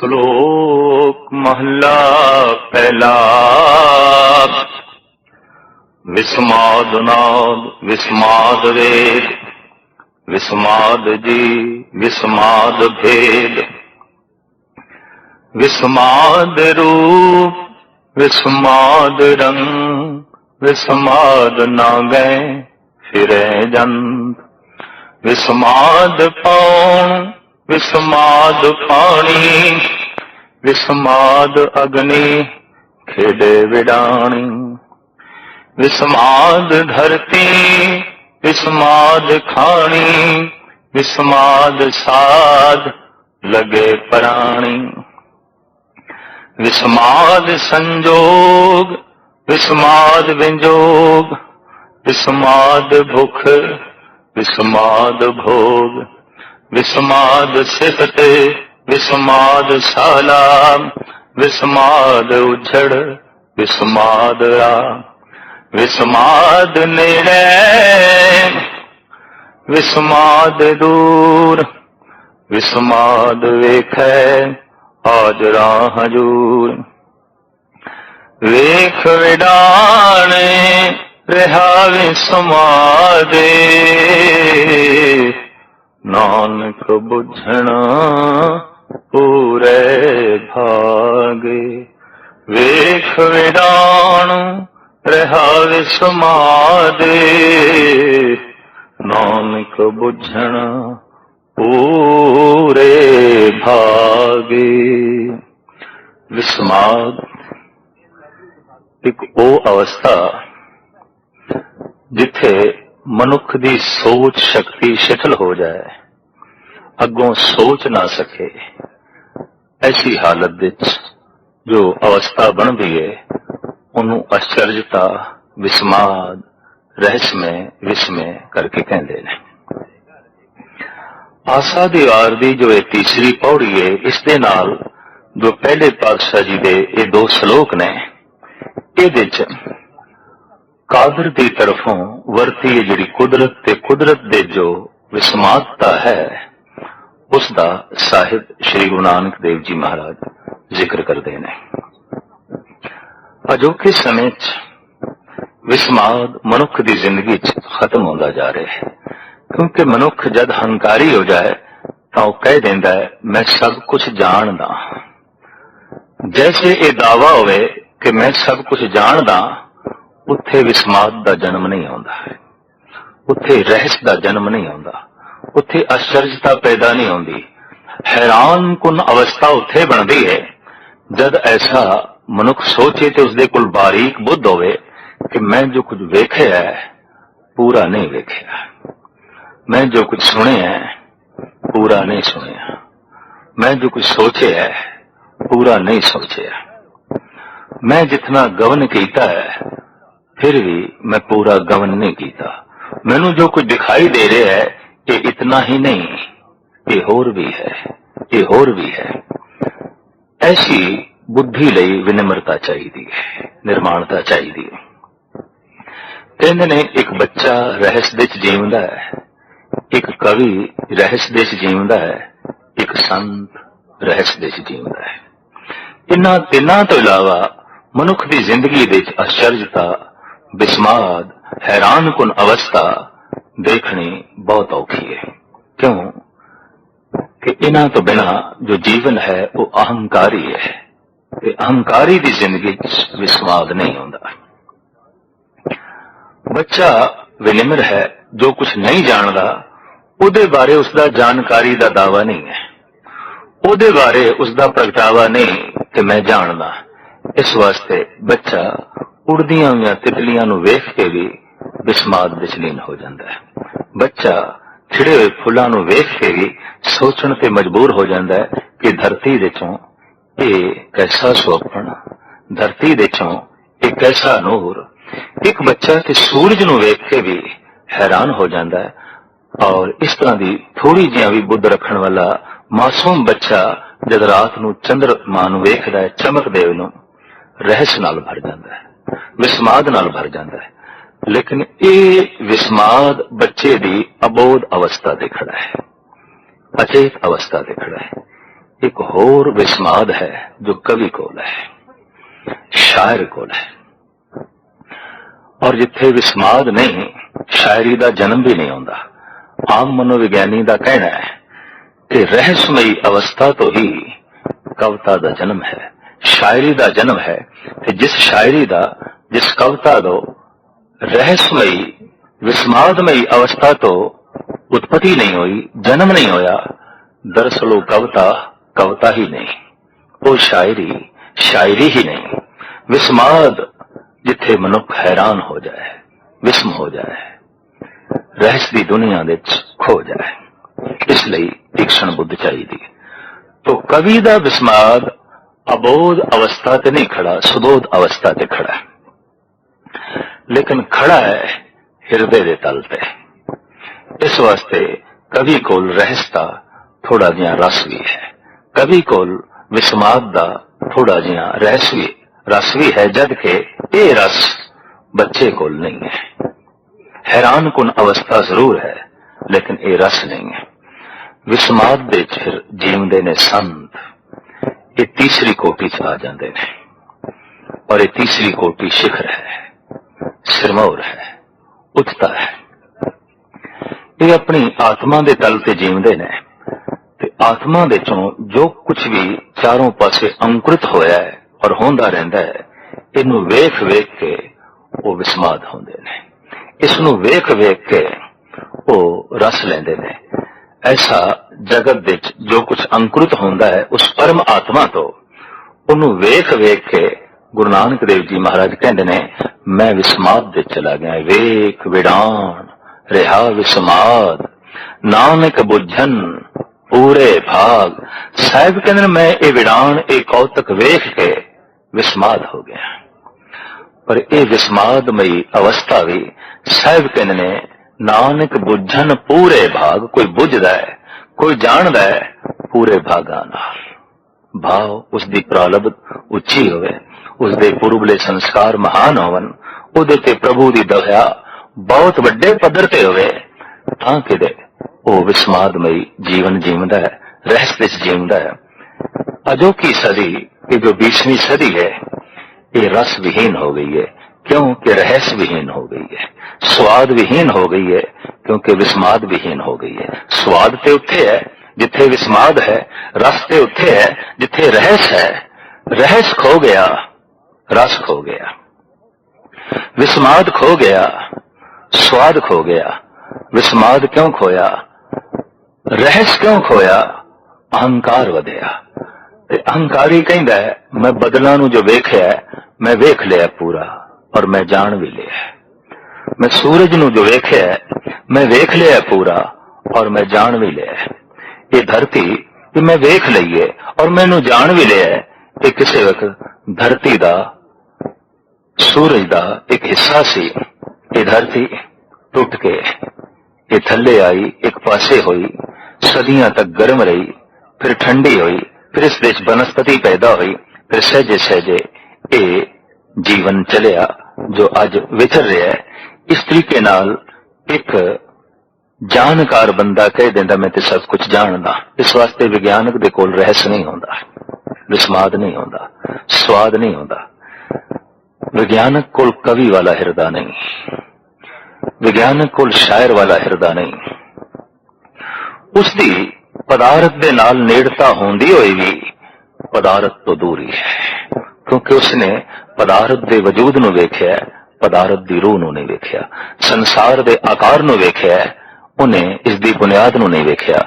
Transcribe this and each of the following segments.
श्लोक महला पहला। विस्माद नाद विस्माद वेद, विस्माद जी विस्माद भेद। विस्माद रूप विस्माद रंग, विस्माद ना गए फिरे जंत। विस्माद पौन विस्माद पानी, विस्माद अग्नि खेडे विडाणी। विस्माद धरती विस्माद खानी, विस्माद साध लगे प्राणी। विस्माद संजोग विस्माद विंजोग, विस्माद भुख विस्माद भोग। विस्माद सिफत विस्माद साला, विस्माद उछड़ विस्माद राम। विस्माद नेड़े विस्माद दूर, विस्माद वेखे हाजरा हजूर। वेख विडाणे रहा विस्मादे, नानक बुझना पूरे भागे। वेख विडाण रहा विस्मादे, नानक बुझना पूरे भागे। विस्माद एक ਉਹ ਅਵਸਥਾ ਜਿੱਥੇ ਮਨੁੱਖ ਦੀ ਸੋਚ ਸ਼ਕਤੀ ਸ਼ਿਥਲ ਹੋ ਜਾਏ, ਅੱਗੋਂ ਸੋਚ ਨਾ ਸਕੇ। ਐਸੀ ਹਾਲਤ ਵਿੱਚ ਜੋ ਅਵਸਥਾ ਬਣਦੀ ਹੈ ਉਹਨੂੰ ਅਚਰਜਤਾ, ਵਿਸਮਾਦ, ਰਹੱਸਮੈ, ਵਿਸਮੈ ਕਰਕੇ ਕਹਿੰਦੇ ਨੇ। ਆਸਾ ਦੀ ਵਾਰ ਦੀ ਜੋ ਇਹ ਤੀਸਰੀ ਪੌੜੀ ਹੈ, ਇਸ ਦੇ ਨਾਲ ਜੋ ਪਹਿਲੇ ਪਾਤਸ਼ਾਹ ਜੀ ਦੇ ਇਹ ਦੋ ਸ਼ਲੋਕ ਨੇ, ਇਹਦੇ ਚ ਕਾਦਰ ਦੀ ਤਰਫੋਂ ਵਰਤੀ ਹੈ ਜਿਹੜੀ ਕੁਦਰਤ ਤੇ ਕੁਦਰਤ ਦੇ ਜੋ ਵਿਸਮਾਦਤਾ ਹੈ, ਉਸ ਦਾ ਸਾਹਿਬ ਸ਼੍ਰੀ ਗੁਰੂ ਨਾਨਕ ਦੇਵ ਜੀ ਮਹਾਰਾਜ ਜ਼ਿਕਰ ਕਰਦੇ ਨੇ। ਅਜੋਕੇ ਸਮੇਂ 'ਚ ਵਿਸਮਾਦ ਮਨੁੱਖ ਦੀ ਜ਼ਿੰਦਗੀ 'ਚ ਖਤਮ ਹੁੰਦਾ ਜਾ ਰਿਹਾ ਹੈ, ਕਿਉਂਕਿ ਮਨੁੱਖ ਜਦ ਹੰਕਾਰੀ ਹੋ ਜਾਏ ਤਾਂ ਉਹ ਕਹਿ ਦਿੰਦਾ ਹੈ ਮੈਂ ਸਭ ਕੁਝ ਜਾਣਦਾ। ਜੈਸੇ ਇਹ ਦਾਵਾ ਹੋਵੇ ਕਿ ਮੈਂ ਸਭ ਕੁਝ ਜਾਣਦਾ, ਉੱਥੇ ਵਿਸਮਾਦ ਦਾ ਜਨਮ ਨਹੀਂ ਆਉਂਦਾ, ਉੱਥੇ ਰਹੱਸ ਦਾ ਜਨਮ ਨਹੀਂ ਆਉਂਦਾ, ਉੱਥੇ ਅਚਰਜਤਾ ਪੈਦਾ ਨਹੀਂ ਹੁੰਦੀ। ਹੈਰਾਨ ਕੁਨ ਅਵਸਥਾ ਉੱਥੇ ਬਣਦੀ ਹੈ ਜਦ ਐਸਾ ਮਨੁੱਖ ਸੋਚੇ ਤੇ ਉਸਦੇ ਕੋਲ ਬਾਰੀਕ ਬੁੱਧ ਹੋਵੇ ਕਿ ਮੈਂ ਜੋ ਕੁਝ ਵੇਖਿਆ ਹੈ ਪੂਰਾ ਨਹੀਂ ਵੇਖਿਆ, ਮੈਂ ਜੋ ਕੁਝ ਸੁਣਿਆ ਹੈ ਪੂਰਾ ਨਹੀਂ ਸੁਣਿਆ, ਮੈਂ ਜੋ ਕੁਝ ਸੋਚਿਆ ਹੈ ਪੂਰਾ ਨਹੀਂ ਸੋਚਿਆ, मैं जितना गवन कीता है फिर भी मैं पूरा गवन नहीं कीता। मैनू जो कुछ दिखाई दे रहा है ये इतना ही नहीं, ये होर भी है, ये होर भी है। ऐसी बुद्धि लई विनम्रता चाहिए, निर्माणता चाहिए। कहते ने एक बच्चा रहस्य दे जीवदा है, एक कवि रहस्य दे जीवदा है, एक संत रहस्य दे जीवदा है। इन्हां तिन्हां तो इलावा मनुख की जिंदगी विच अचरजता, विस्माद, हैरानकुन अवस्था देखनी बहुत औखी है। क्यों कि इन्हां तो बिना जो जीवन है वो अहंकारी है, अहंकारी की जिंदगी विस्माद नहीं होता। बच्चा विनिम्र है, जो कुछ नहीं जानता उहदे बारे उसका जानकारी का दावा नहीं है, उहदे बारे उसका प्रगटावा नहीं कि मैं जानदा। इस वास्ते बच्चा उड़दियां हुई तितलियां नूं वेख के भी विस्माद विच लीन हो जाता है। बच्चा खिड़े हुए फुलां नूं वेख के भी सोचण ते मजबूर हो जाता है कि धरती विचों ये कैसा सुपन, धरती विचों ये कैसा नूर। एक बच्चा ते सूरज नूं वेख के भी हैरान हो जाता है। और इस तरह की थोड़ी जी भी बुद्ध रखण वाला मासूम बच्चा जद रात नूं चंद्रमा नूं वेखदा है, चमकदे नूं रहस्य नाल भर जाता है, विस्माद नाल भर जाता है। लेकिन ये विस्माद बच्चे की अबोध अवस्था ते खड़ा है, अचेत अवस्था ते खड़ा है। एक होर विस्माद है जो कवि कोल है, शायर कोल है। और जिथे विस्माद नहीं, शायरी का जन्म भी नहीं होता। आम मनोविज्ञानी का कहना है कि रहस्यमयी अवस्था तो ही कविता का जन्म है, शायरी का जन्म है। कि जिस शायरी का, जिस कविता दो रहस्यमयी विस्मादमयी अवस्था तो उत्पत्ति नहीं हुई, जन्म नहीं होया, दरअसल वो कविता कविता ही नहीं, वो शायरी शायरी ही नहीं। विस्माद जिथे मनुख हैरान हो जाए, विस्म हो जाए, रहस्य दी दुनिया दे खो जाए, इसलिए तीक्ष्ण बुद्ध चाहिए। तो कवि दा विस्माद अबोध अवस्था ते नहीं खड़ा, सुबोध अवस्था ते खड़ा है, लेकिन खड़ा है हिरदे दे तल ते। इस वास्ते कवि कोल रहस्य थोड़ा जिहा रस भी है, कवि कोल विस्माद दा थोड़ा जिहा रस भी है, जबकि ये रस बच्चे कोल नहीं है। हैरान कुन अवस्था जरूर है, लेकिन ये रस नहीं है। विस्माद दे फिर जीवंदे ने संत, ये तीसरी कोटि च आ जाते ने, और ये तीसरी कोटि शिखर है, सिरमौर है, उच्चता है। ये अपनी आत्मा दे तल ते जीवंदे ने, ते आत्मा दे चों जो कुछ भी चारों पासे अंकुरित होया है और होंदा रहंदा है, इनू वेख वेख के वो विस्माद होंदे ने, इसनू वेख वेख के वो रस लेंदे ने। ऐसा जगत दे जो कुछ अंकुरित होंदा है उस परम आत्मा तो उन्नू वेख वेख के गुरु नानक देव जी महाराज कहंदे ने, मैं विस्माद दे चला गया, वेख विडान रिहा विस्माद, नानक बुझन पूरे भाग। साहिब कहंदे मैं ये विडान ये कौतक वेख के विस्माद हो गया। पर ये विस्मादमयी अवस्था भी साहिब कहंदे ने नानक बुझन पूरे भाग, कोई बुझदा है, कोई जानदा है पूरे भागा नाल। भाव उसदी प्रालब्ध उच्ची होवे, उसदे पूर्वले संस्कार महान होवन, उहदे ते प्रभु दी दया बहुत वड्डे पद्धर ते होवे, तां किदे वो विस्मादमयी जीवन जीवंदा है, रहस्य विच जीवंदा है। अजोकी सदी, ये जो 20वीं सदी है, ये रस विहीन हो गई है, क्योंकि रहस्य विहीन हो गई है। स्वाद विहीन हो गई है, क्योंकि विस्माद विहीन हो गई है। स्वाद ते उत्थे है जिथे विस्माद है, रस ते उत्थे है जिथे रहस्य है। रहस्य खो गया, रस खो गया, विस्माद खो गया, स्वाद खो गया। विस्माद क्यों खोया, रहस्य क्यों खोया? अहंकार वधिया। अहंकारी कहंदा है मैं बदलां नूं जो वेख्या मैं वेख लिया पूरा और मैं जान भी लिया। मैं सूरज नूं जो वेख्या मैं वेख लिया पूरा और मैं जान भी लिया। ये धरती कि मैं वेख लईए और मैनू जान भी लिया कि किसी वक्त धरती दा सूरज दा एक हिस्सा सी। ये धरती टूट के ये थल्ले आई, एक पासे हुई, सदियां तक गर्म रही, फिर ठंडी हुई, फिर इस देश वनस्पति पैदा हुई, फिर सहजे सहजे ये जीवन चलिया जो अज विचर रहा है। इस तरीके नाल एक जानकार बंदा कह देंदा मैं ते सब कुछ जानदा। इस वास्ते विज्ञानक दे कोल रहस्य नहीं होंदा, विस्माद नहीं होंदा, स्वाद नहीं होंदा। विज्ञानक कोल कवि वाला हिरदा नहीं, विज्ञानक कोल शायर वाला हिरदा नहीं। उसदी पदार्थ दे नाल नेड़ता होंदी होई भी पदार्थ तो दूरी है, क्योंकि उसने पदार्थ दे वजूद नूं वेख्या, पदार्थ दी रूह नूं नहीं वेख्या। संसार दे आकार नूं वेख्या, उन्हें इस दी बुनियाद नूं नहीं वेख्या,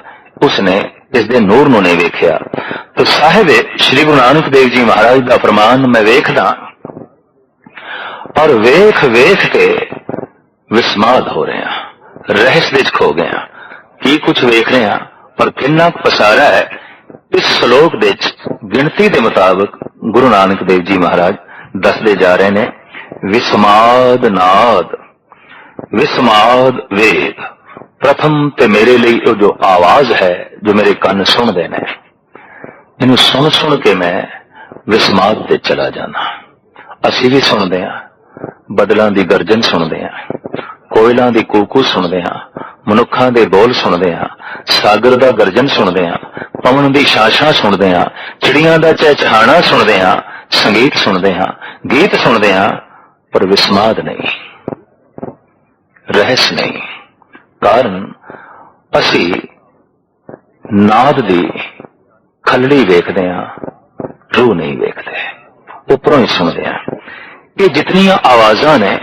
उसने इस दे नूर नूं नहीं वेख्या। तो साहिब श्री गुरु नानक देव जी महाराज दा फरमान मैं वेखदा और वेख वेख के विस्माद हो रहे हैं, रहस्य विच खो गए हैं। की कुछ वेख रहे हैं पर किन्ना पसारा है। इस श्लोक दे गिनती के मुताबिक गुरु नानक देव जी महाराज दसदे जा रहे ने, विस्माद नाद, विस्माद वेद। प्रथम ते मेरे लिए जो आवाज है जो मेरे कान सुनते ने, इन्हू सुन सुन के मैं विस्माद ते चला जाना। असी भी सुनते हैं, बदलों की गर्जन सुनते हैं, कोयलों की कूकू सुनते हैं, ਮਨੁੱਖਾਂ ਦੇ ਬੋਲ ਸੁਣਦੇ ਹਾਂ, ਸਾਗਰ ਦਾ ਗਰਜਨ ਸੁਣਦੇ ਹਾਂ, ਪਵਨ ਦੀ ਸ਼ਾਸ਼ਾਂ ਸੁਣਦੇ ਹਾਂ, ਚਿੜੀਆਂ ਦਾ ਚਹਿਚਹਾਣਾ ਸੁਣਦੇ ਹਾਂ, ਸੰਗੀਤ ਸੁਣਦੇ ਹਾਂ, ਗੀਤ ਸੁਣਦੇ ਹਾਂ, ਪਰ ਵਿਸਮਾਦ ਨਹੀਂ, ਰਹਿਸ ਨਹੀਂ। ਕਾਰਨ ਅਸੀਂ ਨਾਦ ਦੀ ਖਲੜੀ ਵੇਖਦੇ ਹਾਂ, ਰੂਹ ਨਹੀਂ ਵੇਖਦੇ, ਉੱਪਰੋਂ ਹੀ ਸੁਣਦੇ ਹਾਂ। ਇਹ ਜਿਤਨੀਆਂ ਆਵਾਜ਼ਾਂ ਨੇ,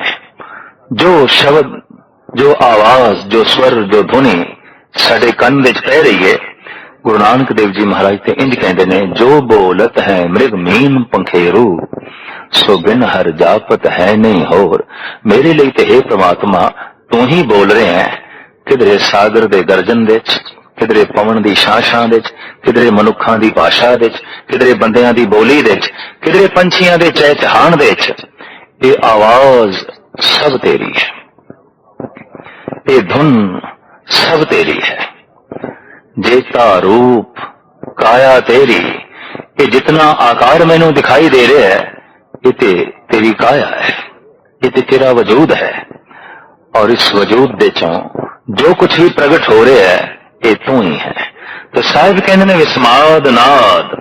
ਜੋ ਸ਼ਬਦ, ਜੋ ਆਵਾਜ਼, ਜੋ ਸਵਰ, ਜੋ ਧੁਨੀ ਸਾਡੇ ਕੰਨ ਵਿੱਚ ਪੈ ਰਹੀ ਹੈ, ਗੁਰੂ ਨਾਨਕ ਦੇਵ ਜੀ ਮਹਾਰਾਜ ਤੇ ਇੰਜ ਕਹਿੰਦੇ ਨੇ, ਜੋ ਬੋਲਤ ਹੈ ਮ੍ਰਿਗ ਮੀਨ ਪੰਖੇਰੂ, ਸੋ ਬਿਨ ਹਰ ਜਾਪਤ ਹੈ ਨਹੀਂ ਹੋਰ। ਮੇਰੇ ਲਈ ਤੇ ਹੈ ਪ੍ਰਮਾਤਮਾ, ਤੂੰ ਹੀ ਬੋਲ ਰਿਹਾ ਹੈ, ਕਿਧਰੇ ਸਾਗਰ ਦੇ ਗਰਜਨ ਵਿੱਚ, ਕਿਧਰੇ ਪਵਨ ਦੀ ਸ਼ਾਸ਼ਾਂ ਵਿੱਚ, ਕਿਧਰੇ ਮਨੁੱਖਾਂ ਦੀ ਭਾਸ਼ਾ ਵਿੱਚ, ਕਿਧਰੇ ਬੰਦਿਆਂ ਦੀ ਬੋਲੀ ਵਿੱਚ, ਕਿਧਰੇ ਪੰਛੀਆਂ ਦੇ ਚਹਿਚਹਾਣ ਵਿੱਚ। ਇਹ ਆਵਾਜ਼ ਸਭ ਤੇਰੀ ਹੈ, ਇਹ ਧੁਨ ਸਭ ਤੇਰੀ ਹੈ। जेता रूप काया तेरी, ये जितना आकार मैनू दिखाई दे रहा है, ये तेरी काया है, ये तेरा वजूद है। और इस वजूद दे चों जो कुछ भी प्रगट हो रहा है, ये तू ही है। तो साहिब कहते ने विस्माद नाद,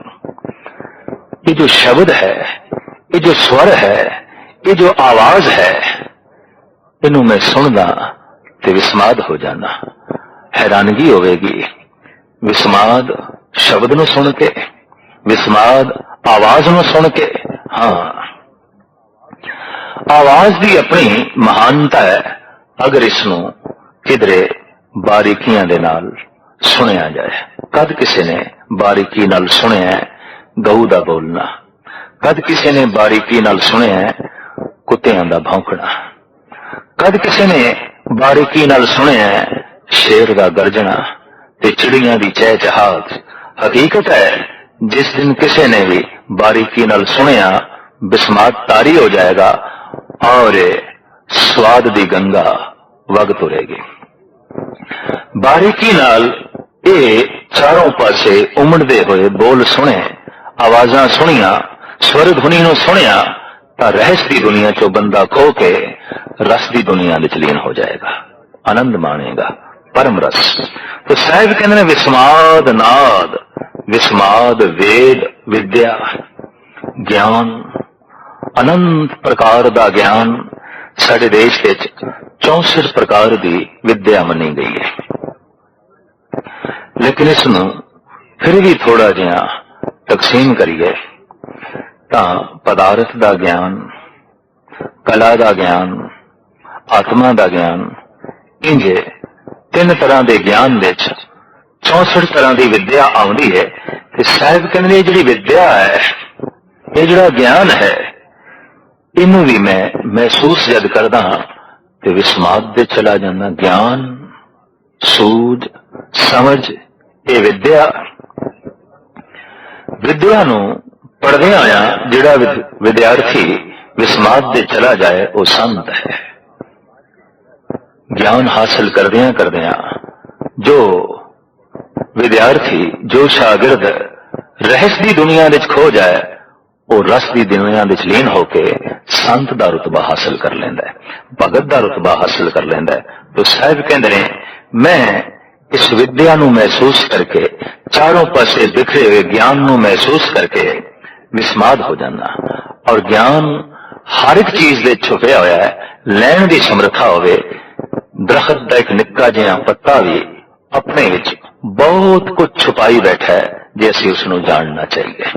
ये जो शब्द है, ये जो स्वर है, ये जो आवाज है, इनू मैं सुनदा ते विस्माद हो जाना। हैरानगी होवेगी विस्माद शब्द नूं सुन के, विस्माद आवाज नूं सुन के। हाँ, आवाज दी अपनी महानता है, अगर इसनूं किधरे बारीकियां दे नाल सुनिया जाए। कद किसी ने बारीकी नाल सुनिया है गऊ दा बोलना, कद किसी ने बारीकी नाल सुनिया है कुत्तियां दा भौंकना, कद किसी ने बारीकी नाल सुनिया है शेर दा गरजना ते चिड़ियां दी चहचहाट। हकीकत है, जिस दिन किसी ने भी बारीकी नाल सुनिया, बिस्मात तारी हो जाएगा और स्वाद दी गंगा वग तुरेगी। बारीकी नाल ये चारों पासे उमड़दे हुए बोल सुने, आवाजां सुनिया, स्वर धुनी नूं सुनिया, तां रहस दी दुनिया चो बंदा खो के रस दी दुनिया विच लीन हो जाएगा, आनंद माणेगा, परम रस। तो साहिब कहते हैं विस्माद नाद, विस्माद वेद विद्या ज्ञान, अनंत प्रकार दा ज्ञान। साडे देश विच 64 प्रकार दी विद्या मनी गई है, लेकिन इसनूं फिर भी थोड़ा जिहा तकसीम करिए तां पदार्थ दा ज्ञान, कला दा ज्ञान, आत्मा दा ज्ञान, इंजे 3 तरह के ज्ञान विच 64 तरह की विद्या आउंदी है। ते साहिब कहंदे ने जिहड़ी विद्या है, ये जिहड़ा ज्ञान है, इनू भी मैं महसूस जद करदा हां ते विस्माद दे चला जांदा। ज्ञान, सूझ, समझ, ये विद्या, विद्या नूं पढ़दे आया जिहड़ा विद्यार्थी विस्माद दे चला जाए वो संत है। ज्ञान हासिल करदियां करदियां जो विद्यार्थी, जो शागिर्द रहस दी दुनिया विच खो जाए, वो रस दी दुनिया विच लीन होके संत दा रुतबा हासिल कर लेंदा है, भगत दा रुतबा हासिल कर लेंदा है। तो साहिब कहंदे ने मैं इस विद्या नूं महसूस करके, चारों पासे बिखरे हुए ज्ञान नूं महसूस करके विस्माद हो जाना। और ज्ञान हर एक चीज दे छुपया होया है, लैण दी समर्था होवे। दरखत का एक निक्का जिहा पत्ता भी अपने विच बहुत कुछ छुपाई बैठा है, जे असीं उसनूं जानना चाहिए।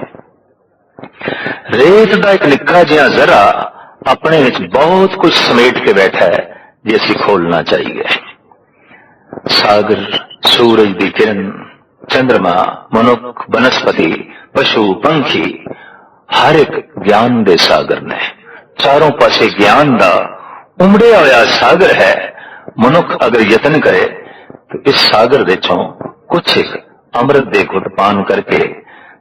रेत का एक निक्का जिहा जरा अपने विच बहुत कुछ समेट के बैठा है, जे असीं खोलना चाहिए। सागर, सूरज दी किरण, चंद्रमा, मनुख, वनस्पति, पशु, पंखी, हर एक ज्ञान दे सागर ने। चारों पासे ज्ञान दा उमड़िया होया सागर है। मनुख अगर यतन करे तो इस सागर दे चों कुछ एक अमृत दे घुट पान करके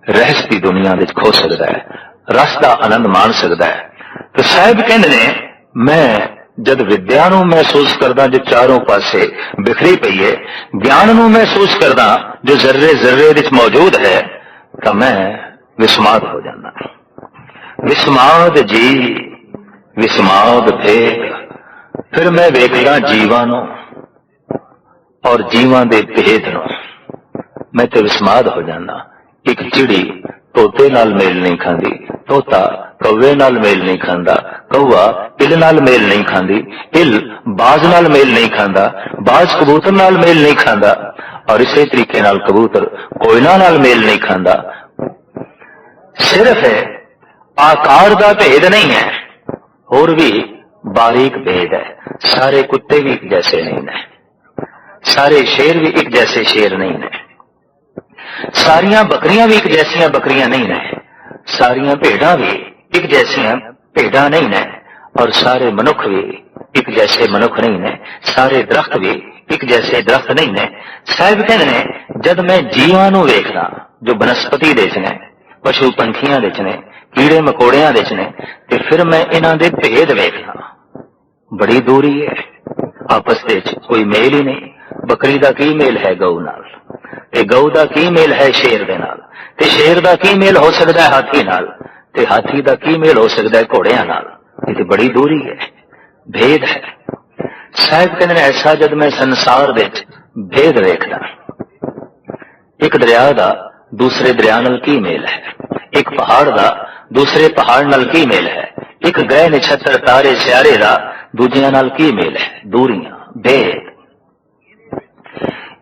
रहस की दुनिया विच खो सकता है, रस का आनंद मान सकता है। तो साहिब कहंदे ने मैं जद विद्या नूं महसूस करदा जो चारों पासे बिखरी पई है, ज्ञान नूं महसूस करदा जो जर्रे जर्रे विच मौजूद है, तो मैं विस्माद हो जाना। विस्माद जी, विस्माद भेद। फिर मैं वेखदा जीवां नूं और जीवां दे भेद नूं मैं ते विस्माद हो जाना। एक चिड़ी तोते नाल मेल नहीं खांदी, तोता कौवे नाल मेल नहीं खांदा, कौआ इल नाल मेल नहीं खांदी, इल बाज नाल मेल नहीं खांदा, बाज कबूतर नाल मेल नहीं खांदा, और इसे तरीके नाल कबूतर कोयना नाल मेल नहीं खांदा। सिर्फ है आकार दा भेद नहीं है, और भी बारीक भेद है। सारे कुत्ते भी एक जैसे नहीं ने, सारे शेर भी एक जैसे शेर नहीं ने, सारियां बकरियां भी एक जैसियां बकरियां नहीं ने, सारियां भेड़ां भी एक जैसियां भेड़ां नहीं ने, और सारे मनुख भी एक जैसे मनुख नहीं ने, सारे दरख्त भी एक जैसे दरख्त नहीं ने। साहिब कहते ने जद मैं जीवां नूं वेखदा जो बनस्पति दे च ने, पशु पंछियां दे च ने, कीड़े मकोड़ियां दे च ने, ते फिर मैं इन्हां दे भेद वेखदा। बड़ी दूरी है, आपस दे च कोई मेल ही नहीं। बकरी दा की मेल है गऊ नाल, ते गऊ दा की मेल है शेर दे नाल, ते शेर दा की मेल हो सकदा है हाथी नाल, ते हाथी दा की मेल हो सकदा है घोड़ियां नाल। ये ते बड़ी दूरी है, भेद है। साहिब कहते हैं ऐसा जद मैं संसार दे भेद वेखदा, एक दरिया दा दूसरे दरिया नाल की मेल है, एक पहाड़ दा दूसरे पहाड़ नाल की मेल है, एक ग्रह नक्षत्र तारे सियारे दा दूजियां नाल की मेल है। दूरियां, भेद।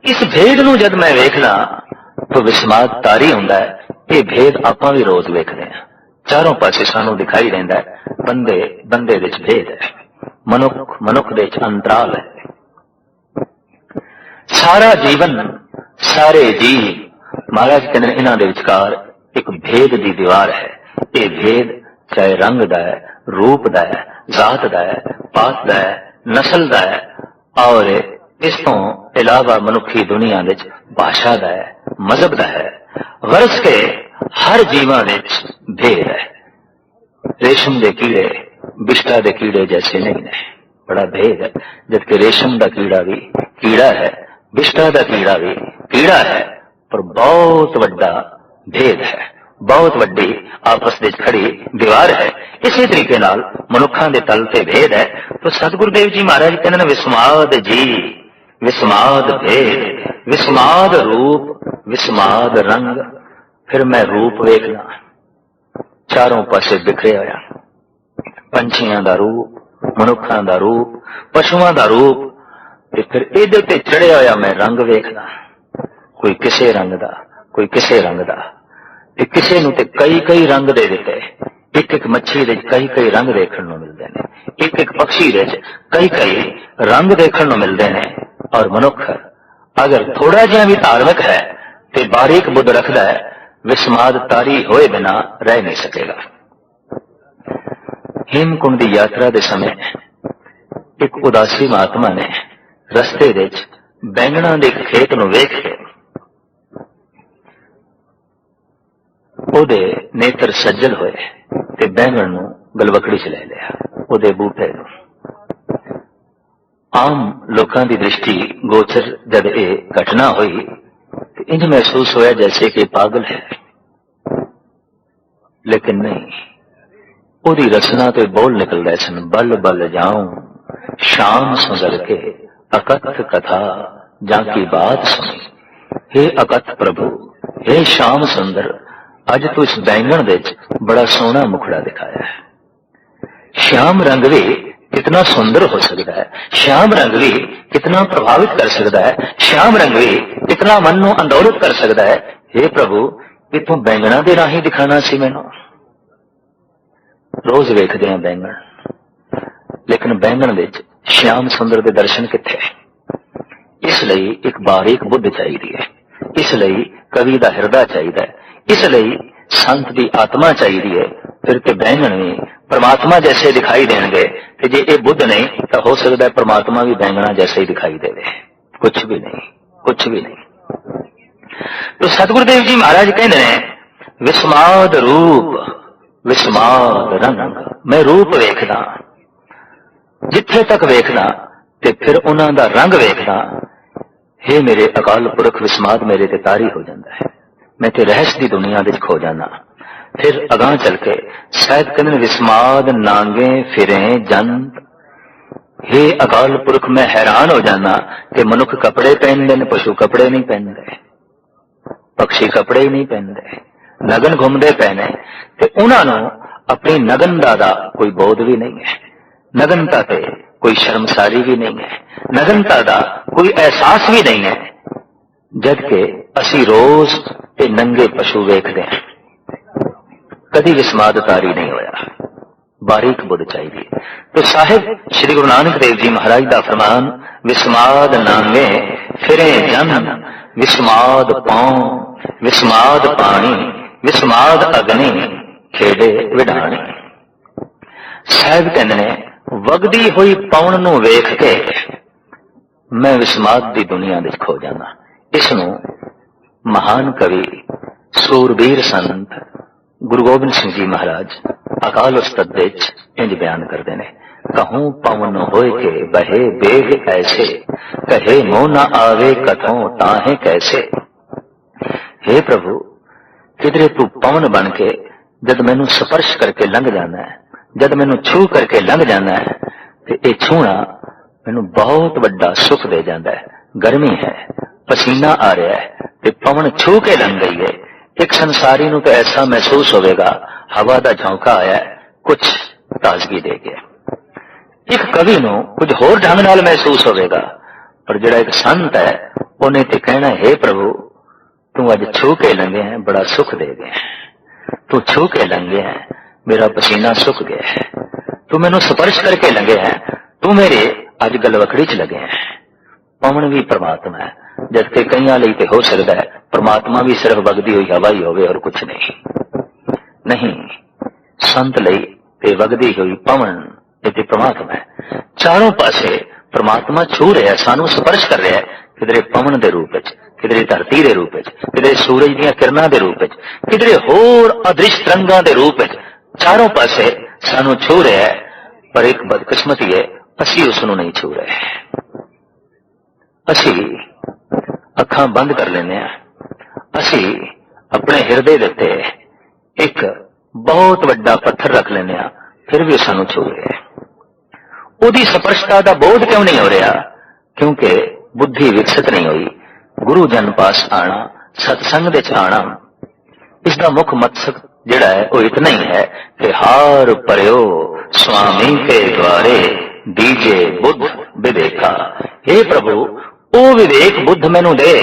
इस भेद नूं जद मैं वेखदा तो विस्माद तारी हुंदा है। ये भेद आपां भी रोज वेखदे हां, चारों पासे सानू दिखाई देंदा है। बंदे बंदे विच भेद है, मनुख मनुख दे च अंतराल है। सारा जीवन, सारे जीव महाराज कहंदे इन्हां दे विचकार एक भेद दी दीवार है। ये भेद चाहे रंग दा है, रूप दा है, जात दा है, पात दा है, नस्ल दा है, और इस तो इलावा मनुखी दुनिया विच भाषा दा है, मजहब दा है। वर्ष के हर जीवां विच भेद है। रेशम दे कीड़े बिष्टा दे कीड़े जैसे नहीं है, बड़ा भेद है। जबकि रेशम दा कीड़ा भी कीड़ा है, बिष्टा दा कीड़ा भी कीड़ा है, पर बहुत वड्डा भेद है, बहुत वड्डी आपस में खड़ी दीवार है। इसी तरीके नाल मनुखां दे तल ते भेद है। तो सतगुरुदेव जी महाराज कहते हैं विस्माद जी, विस्माद भेद, विस्माद रूप, विस्माद रंग। फिर मैं रूप वेखना, चारों पासे बिखरे होया, पंछियां दा रूप, मनुखां दा रूप, पशुआं दा रूप, ते फिर इहदे ते चढ़िया होया मैं रंग वेखना। कोई किसे रंग दा, कोई किसे रंग दा, ते किसे नूं ते कई कई रंग दे दिते। एक एक मच्छी दे कई कई रंग देखण नूं मिलदे ने, एक एक पक्षी दे कई कई रंग देखण नूं मिलदे ने। और मनुख अगर थोड़ा जिहा भी धार्मिक है ते बारीक बुद्ध रखदा है, विस्माद तारी होए बिना रह नहीं सकेगा। हेमकुंड दी यात्रा दे समय एक उदासी महात्मा ने रस्ते विच बैंगणा दे खेत नूं वेख के ओदे नेत्र सज्जल होए ते बैंगण नूं गलवकड़ी च ले लिया, ओदे बूटे नूं। आम लोकां दी दृष्टि गोचर जद ये घटना हुई तो इंज महसूस होया जैसे कि पागल है, लेकिन नहीं। ओदी रचना तो बोल निकल रहे सन, बल बल जाऊं शाम सुंदर के अकथ कथा जाकी बात सुनी। हे अकथ प्रभु, हे श्याम सुंदर, अज तो इस बैंगण दे बड़ा सोहना मुखड़ा दिखाया है। श्याम रंग भी कितना सुंदर हो सकता है, श्याम रंग भी कितना प्रभावित कर सकता है, श्याम रंग भी कितना मन नूं अंदौलत कर सकता है। हे प्रभु, ये तू बैंगणा दे राही दिखाना सी मैनूं। रोज वेखदे हां बैंगण, लेकिन बैंगण विच श्याम सुंदर दे दर्शन कित्थे? इसलिए एक बारीक बुद्ध चाहिए है, इसलिए कवि दा हिरदा चाहिए, इसलिए संत दी आत्मा चाहिए है। फिर ते बैंगण भी परमात्मा जैसे दिखाई देंगे, ते जे ये बुद्ध नहीं तो हो सकता है परमात्मा भी बैंगणा जैसे ही दिखाई देवे। कुछ भी नहीं, कुछ भी नहीं। तो सतगुरुदेव जी महाराज कहते हैं विस्माद रूप, विस्माद रंग। मैं रूप वेखदा, जिथे तक वेखदा ते फिर उन्हां दा रंग वेखदा। हे मेरे अकाल पुरख, विस्माद मेरे ते तारी हो जाता है, मैं ते रहस्य दी दुनिया विच खो जाना। फिर अगां चल के शायद कहते विस्माद नांगे फिरे जंत, हे अकाल पुरख, मैं हैरान हो जाना कि मनुख कपड़े पहनते ने, पशु कपड़े नहीं पहनते, पक्षी कपड़े ही नहीं पहनते, नगन घूमते पे ने, ते उन्होंने अपनी नगनता का कोई बोध भी नहीं है, नगनता ते कोई शर्मसारी भी नहीं है, नगनता का कोई एहसास भी नहीं है, जबकि असी रोज ते नंगे पशु वेखते हैं। कदी विस्मादतारी नहीं होया, बारीक बुद्ध चाहिए। तो साहिब श्री गुरु नानक देव जी महाराज का फरमान, विस्माद नांगे फिरे जन, विस्माद पांव विस्माद पानी, विस्माद अग्नि खेड़े विडाणी। साहिब कहते ने वगदी हुई पवन नूं वेख के मैं विस्माद की दुनिया विच खो जाना। इसनूं महान कवि सूरबीर संत गुरु गोबिंद सिंह जी महाराज अकाल उस्तत विच इंज बयान करते हैं, कहूं पवन होए के बहे बेग ऐसे, कहे मोह न आवे कथों ताहे कैसे। हे प्रभु, किधरे तू पवन बन के जद मैनू स्पर्श करके लंघ जाना है, जद मैनू छू करके लंघ जाना है, तो यह छूना मैनू बहुत बड़ा सुख दे जाता है। गर्मी है, पसीना आ रहा है, ते पवन छू के लंघ गई है। एक संसारी नू तो ऐसा महसूस होगा, हवा का झोंका आया, कुछ ताजगी दे गया। एक कवि नू कुछ होर ढंग नाल महसूस होगा, पर जिहड़ा एक संत है उन्हें तो कहना, हे प्रभु तू अज छू के लंघे है, बड़ा सुख दे गए, तू छू के लंघे है, मेरा पसीना सुख गया है, तू मैनू स्पर्श करके लंघे है, तू मेरे अज गलवकड़ी च लगे है। पवन भी परमात्मा है, जबकि कईयां लई ते हो सकता है परमात्मा भी सिर्फ वगदी हुई हवा ही होवे और कुछ नहीं। संत लई ते वगदी हुई पवन ये परमात्मा है। चारों पासे परमात्मा छू रहा है, सानू स्पर्श कर रहा है, किधरे पवन के रूप में, किधरे धरती के रूप में, किधरे सूरज दी किरणा के रूप में, किधरे होर अदृश्य तरंगां के रूप में, चारों पासे सानू छू रहा है। पर एक बदकिस्मती है, असी उसनू नहीं छू रहे। असी अखां बंद कर लेने, असी अपने हिरदे दे उत्ते एक बहुत बड़ा पत्थर रख लेने, फिर भी सानू छू रहे। उहदी स्पर्शता का बोध क्यों नहीं हो रहा? क्योंकि बुद्धि विकसित नहीं हुई। गुरु जन पास आना, सत्संग दे च आना, इसका मुख मकसद जिहड़ा है वो इतना ही है कि हार परयो स्वामी के द्वारे दीजे बुद्ध विवेका। हे प्रभु, वो विवेक बुद्ध मैनू दे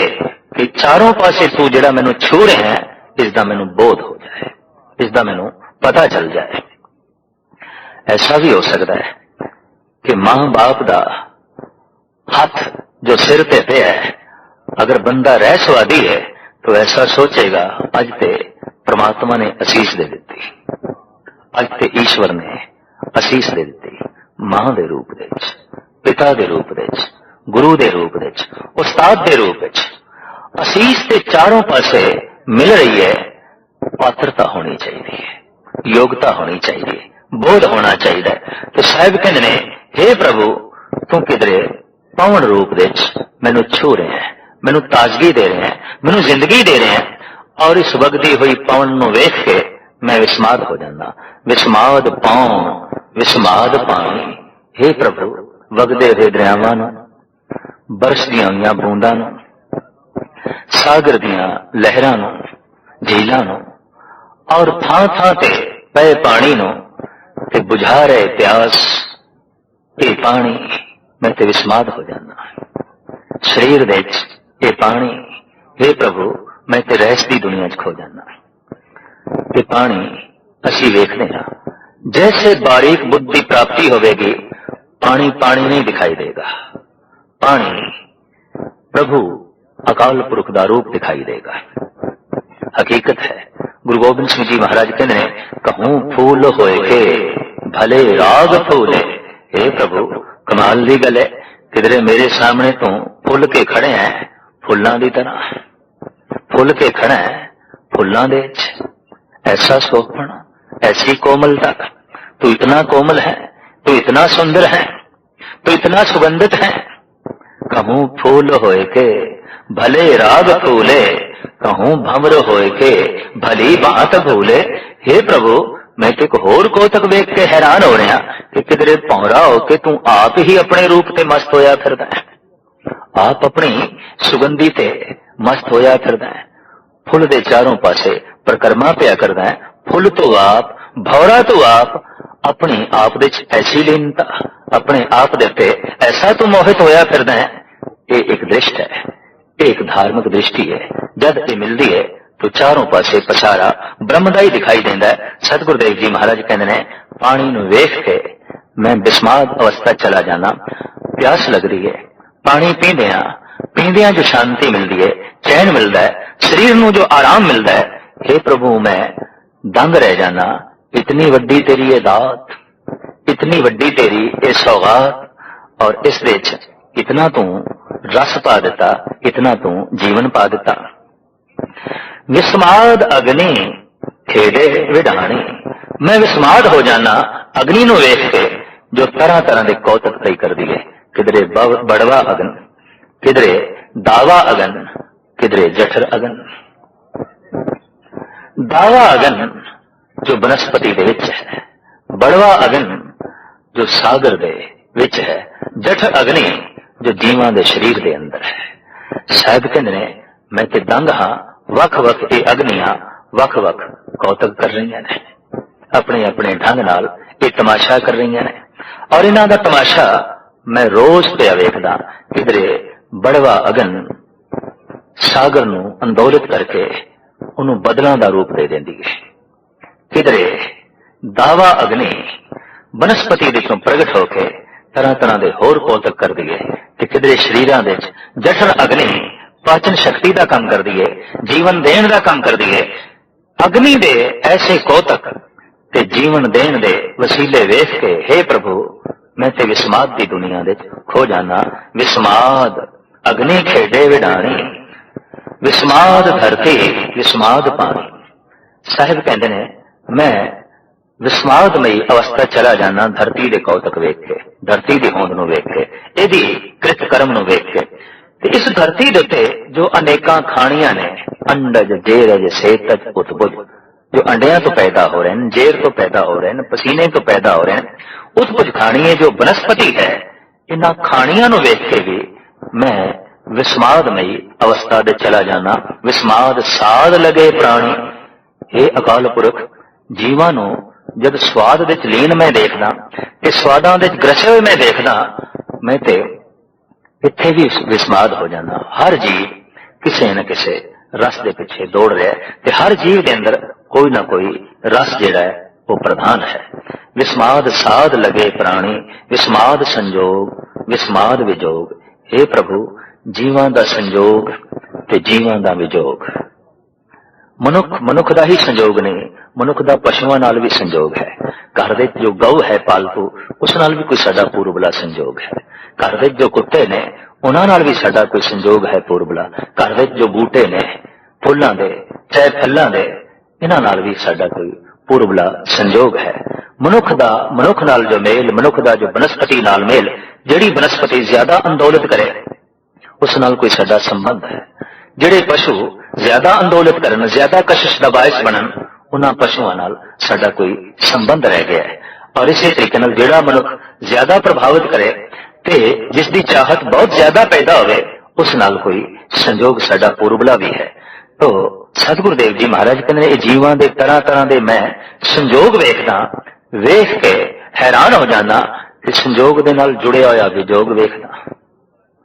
कि चारों पासे तू जिहड़ा मैनू छू रहा है, इसका मैनू बोध हो जाए, इसका मैनू पता चल जाए। ऐसा भी हो सकता है कि मां बाप का हाथ जो सिर पे पे है, अगर बंदा रहस्यवादी है तो ऐसा सोचेगा अज ते परमात्मा ने आशीष दे दी, अज ते ईश्वर ने आशीष दे दी, मां दे रूप दे विच, पिता दे रूप दे विच, गुरु दे रूप दे विच, उस्ताद दे रूप विच आशीष ते चारों पासे मिल रही है। पात्रता होनी चाहिए, योग्यता होनी चाहिए, बोध होना चाहिए। तो साहिब कहते ने, हे प्रभु तू किधरे पवन रूप दे मैनू छू रहे हैं, मैनू ताजगी दे रहे हैं, मैनू जिंदगी दे रहे हैं, और इस वगदी हुई पवन नू वेख के मैं विस्माद हो जाना। विस्माद पाऊं विस्माद पानी। हे प्रभु, वगदे हुए दरियावां नू, बरसदियां हुई बूंदां नू, सागर दियां लहरां नू, झीलां नू, और थां थां ते पए पानी नू ते बुझा रहे प्यास ये पानी, मैं ते विस्माद हो जाना। शरीर दे ये पानी, हे प्रभु मैं ते रहस्यी दुनिया च खो जाना। ये पानी असी वेखने हां, जैसे बारीक बुद्धि प्राप्ति होगी, पानी पानी नहीं दिखाई देगा, पानी प्रभु अकाल पुरख दा रूप दिखाई देगा। हकीकत है, गुरु गोबिंद सिंह जी महाराज कहते हैं, कहूं फूल होए के भले राग फूले। हे प्रभु, कमाल दी गल है, किधरे मेरे सामने तू फुल के खड़े हैं, फुल्लां दी तरह फुल के खड़ा है, फुल्लां दे ऐसा सोखपना, ऐसी कोमलता, तू इतना कोमल है, तू इतना सुंदर है, तू इतना सुगंधित है। कहूं फूल होए के भले राग फूले, कहूं भंवर होए के भली बात भूले। हे प्रभु, मैं तो एक होर कौतक वेख के हैरान हो रहा कि किधरे भौरा हो के तू आप ही अपने रूप ते मस्त होया फिरदा है, आप अपनी सुगंधी ते मस्त होया फिरदा है, फुल दे चारों पासे परिक्रमा पिया करदा है, फुल तो आप, भौरा तो आप, अपने आप दे ऐसी लीनता, अपने आप दे ते ऐसा तू मोहित होया फिरदा है। ये एक दृष्टि है, एक धार्मिक दृष्टि है। जब ये मिलती है तो चारों पासे पसारा ब्रह्म दा ही दिखाई देंदा है। सतगुरुदेव जी महाराज कहते हैं, पानी नूं वेख के मैं विस्माद अवस्था चला जाना, प्यास लग रही है, पानी पींदियां जो शांति मिलती है, चैन मिलता है, शरीर नूं जो आराम मिलता है, हे प्रभु मैं दंग रह जाना। इतनी वड्डी तेरी ये दात, इतनी वड्डी तेरी ये सौगात, और इस विच इतना तू रस पा दिता, इतना तू जीवन पा दिता। विस्माद अग्नि खेड़े विडाणी, मैं विस्माद हो जाना अग्नि नूं वेख के जो तरह तरह के कौतक कई कर दिए। किधरे बड़वा अगन, किधरे दावा अगन, किधरे जठर अगन। दावा अगन जो बनस्पति दे विच है, बड़वा अगन जो सागर दे विच है, जठर अग्नि जो जीवां दे शरीर दे अंदर है। साहिब कहंदे ने मैं ते दंग हां, वख वख ये अग्नियां वख वख कौतक कर रही ने, अपने अपने ढंग नाल ये तमाशा कर रही ने, और इन्हां दा तमाशा मैं रोज पिया वेखदा। किधरे बड़वा अगन सागर नूं अंदोलित करके उन्होंने बदलों का रूप दे देंदी है, किधरे दावा अग्नि बनस्पति विचों प्रगट होकर तरह तरह के होर कौतक कर दिए, किधरे शरीरां दे जठर अग्नि पाचन शक्ति का काम कर दिए, जीवन देण का काम कर दिए। अग्नि दे ऐसे कौतक ते जीवन देण दे वसीले वेख के हे प्रभु मैं ते विस्माद की दुनिया दे खो जाना। विस्माद अग्नि खेडे विडाणी, विस्माद धरती विस्माद पानी। साहिब कहते ने मैं विस्मादमयी अवस्था चला जाना धरती दे कौतक वेख के, धरती की होंद नूं वेख के, इहदी कृत कर्म नूं वेख के। ते इस धरती दे उत्ते जो अनेकां खाणियां ने, अंडज जेरज सेतज उत्बुज, जो अंडियां तो पैदा हो रहे हैं, जेर तो पैदा हो रहे हैं, पसीने तो पैदा हो रहे हैं, उत्बुज खाणियां जो बनस्पति है, इन्हां खाणियां नूं वेख के भी मैं विस्मादमयी अवस्था दे चला जाना। विस्माद साध लगे प्राणी, हे अकाल पुरख जीवां नूं जब स्वाद विच लीन मैं देखदा, ते स्वादां विच ग्रसे हुए मैं देखदा, मैं ते इत्थे भी विस्माद हो जाना। हर जीव किसी न किसी रस के पिछे दौड़ रहा है, ते हर जीव के अंदर कोई ना कोई रस जिहड़ा है वो प्रधान है। विस्माद साध लगे प्राणी, विस्माद संजोग विस्माद विजोग। हे प्रभु जीवां दा संजोग ते जीवां दा विजोग। मनुख दा ही संजोग नहीं, मनुख दा पशुआं नाल भी संजोग है। घर दे जो गऊ है पालतू, उस नाल भी कोई साडा पूर्वला संजोग है। घर दे जो कुत्ते ने उन्हां नाल भी साडा कोई संजोग है पूर्वला। घर दे जो बूटे ने फुल्लां दे चाहे फल्लां दे, इन्हां नाल भी साडा कोई पूर्वला संजोग है। मनुख नाल जो मेल, मनुख दा जो बनस्पति नाल मेल, जिहड़ी बनस्पति ज्यादा अंदोलित करे उस नाल कोई साडा संबंध है। जिहड़े पशु ज्यादा अंदोलित करन, ज्यादा कशिश दा बायस बनन, उन्हां पशुआं नाल साडा कोई संबंध रह गया है। और इसी तरीके नाल जिहड़ा मनुख ज्यादा प्रभावित करे ते जिसकी चाहत बहुत ज्यादा पैदा होवे, उस नाल कोई संजोग साडा पूर्वला भी है। तो सतगुरुदेव जी महाराज कहते जीवां दे तरह तरह दे मैं संजोग वेखदा, वेख के हैरान हो जाना कि संजोग दे नाल जुड़िया होया विजोग वेखदा,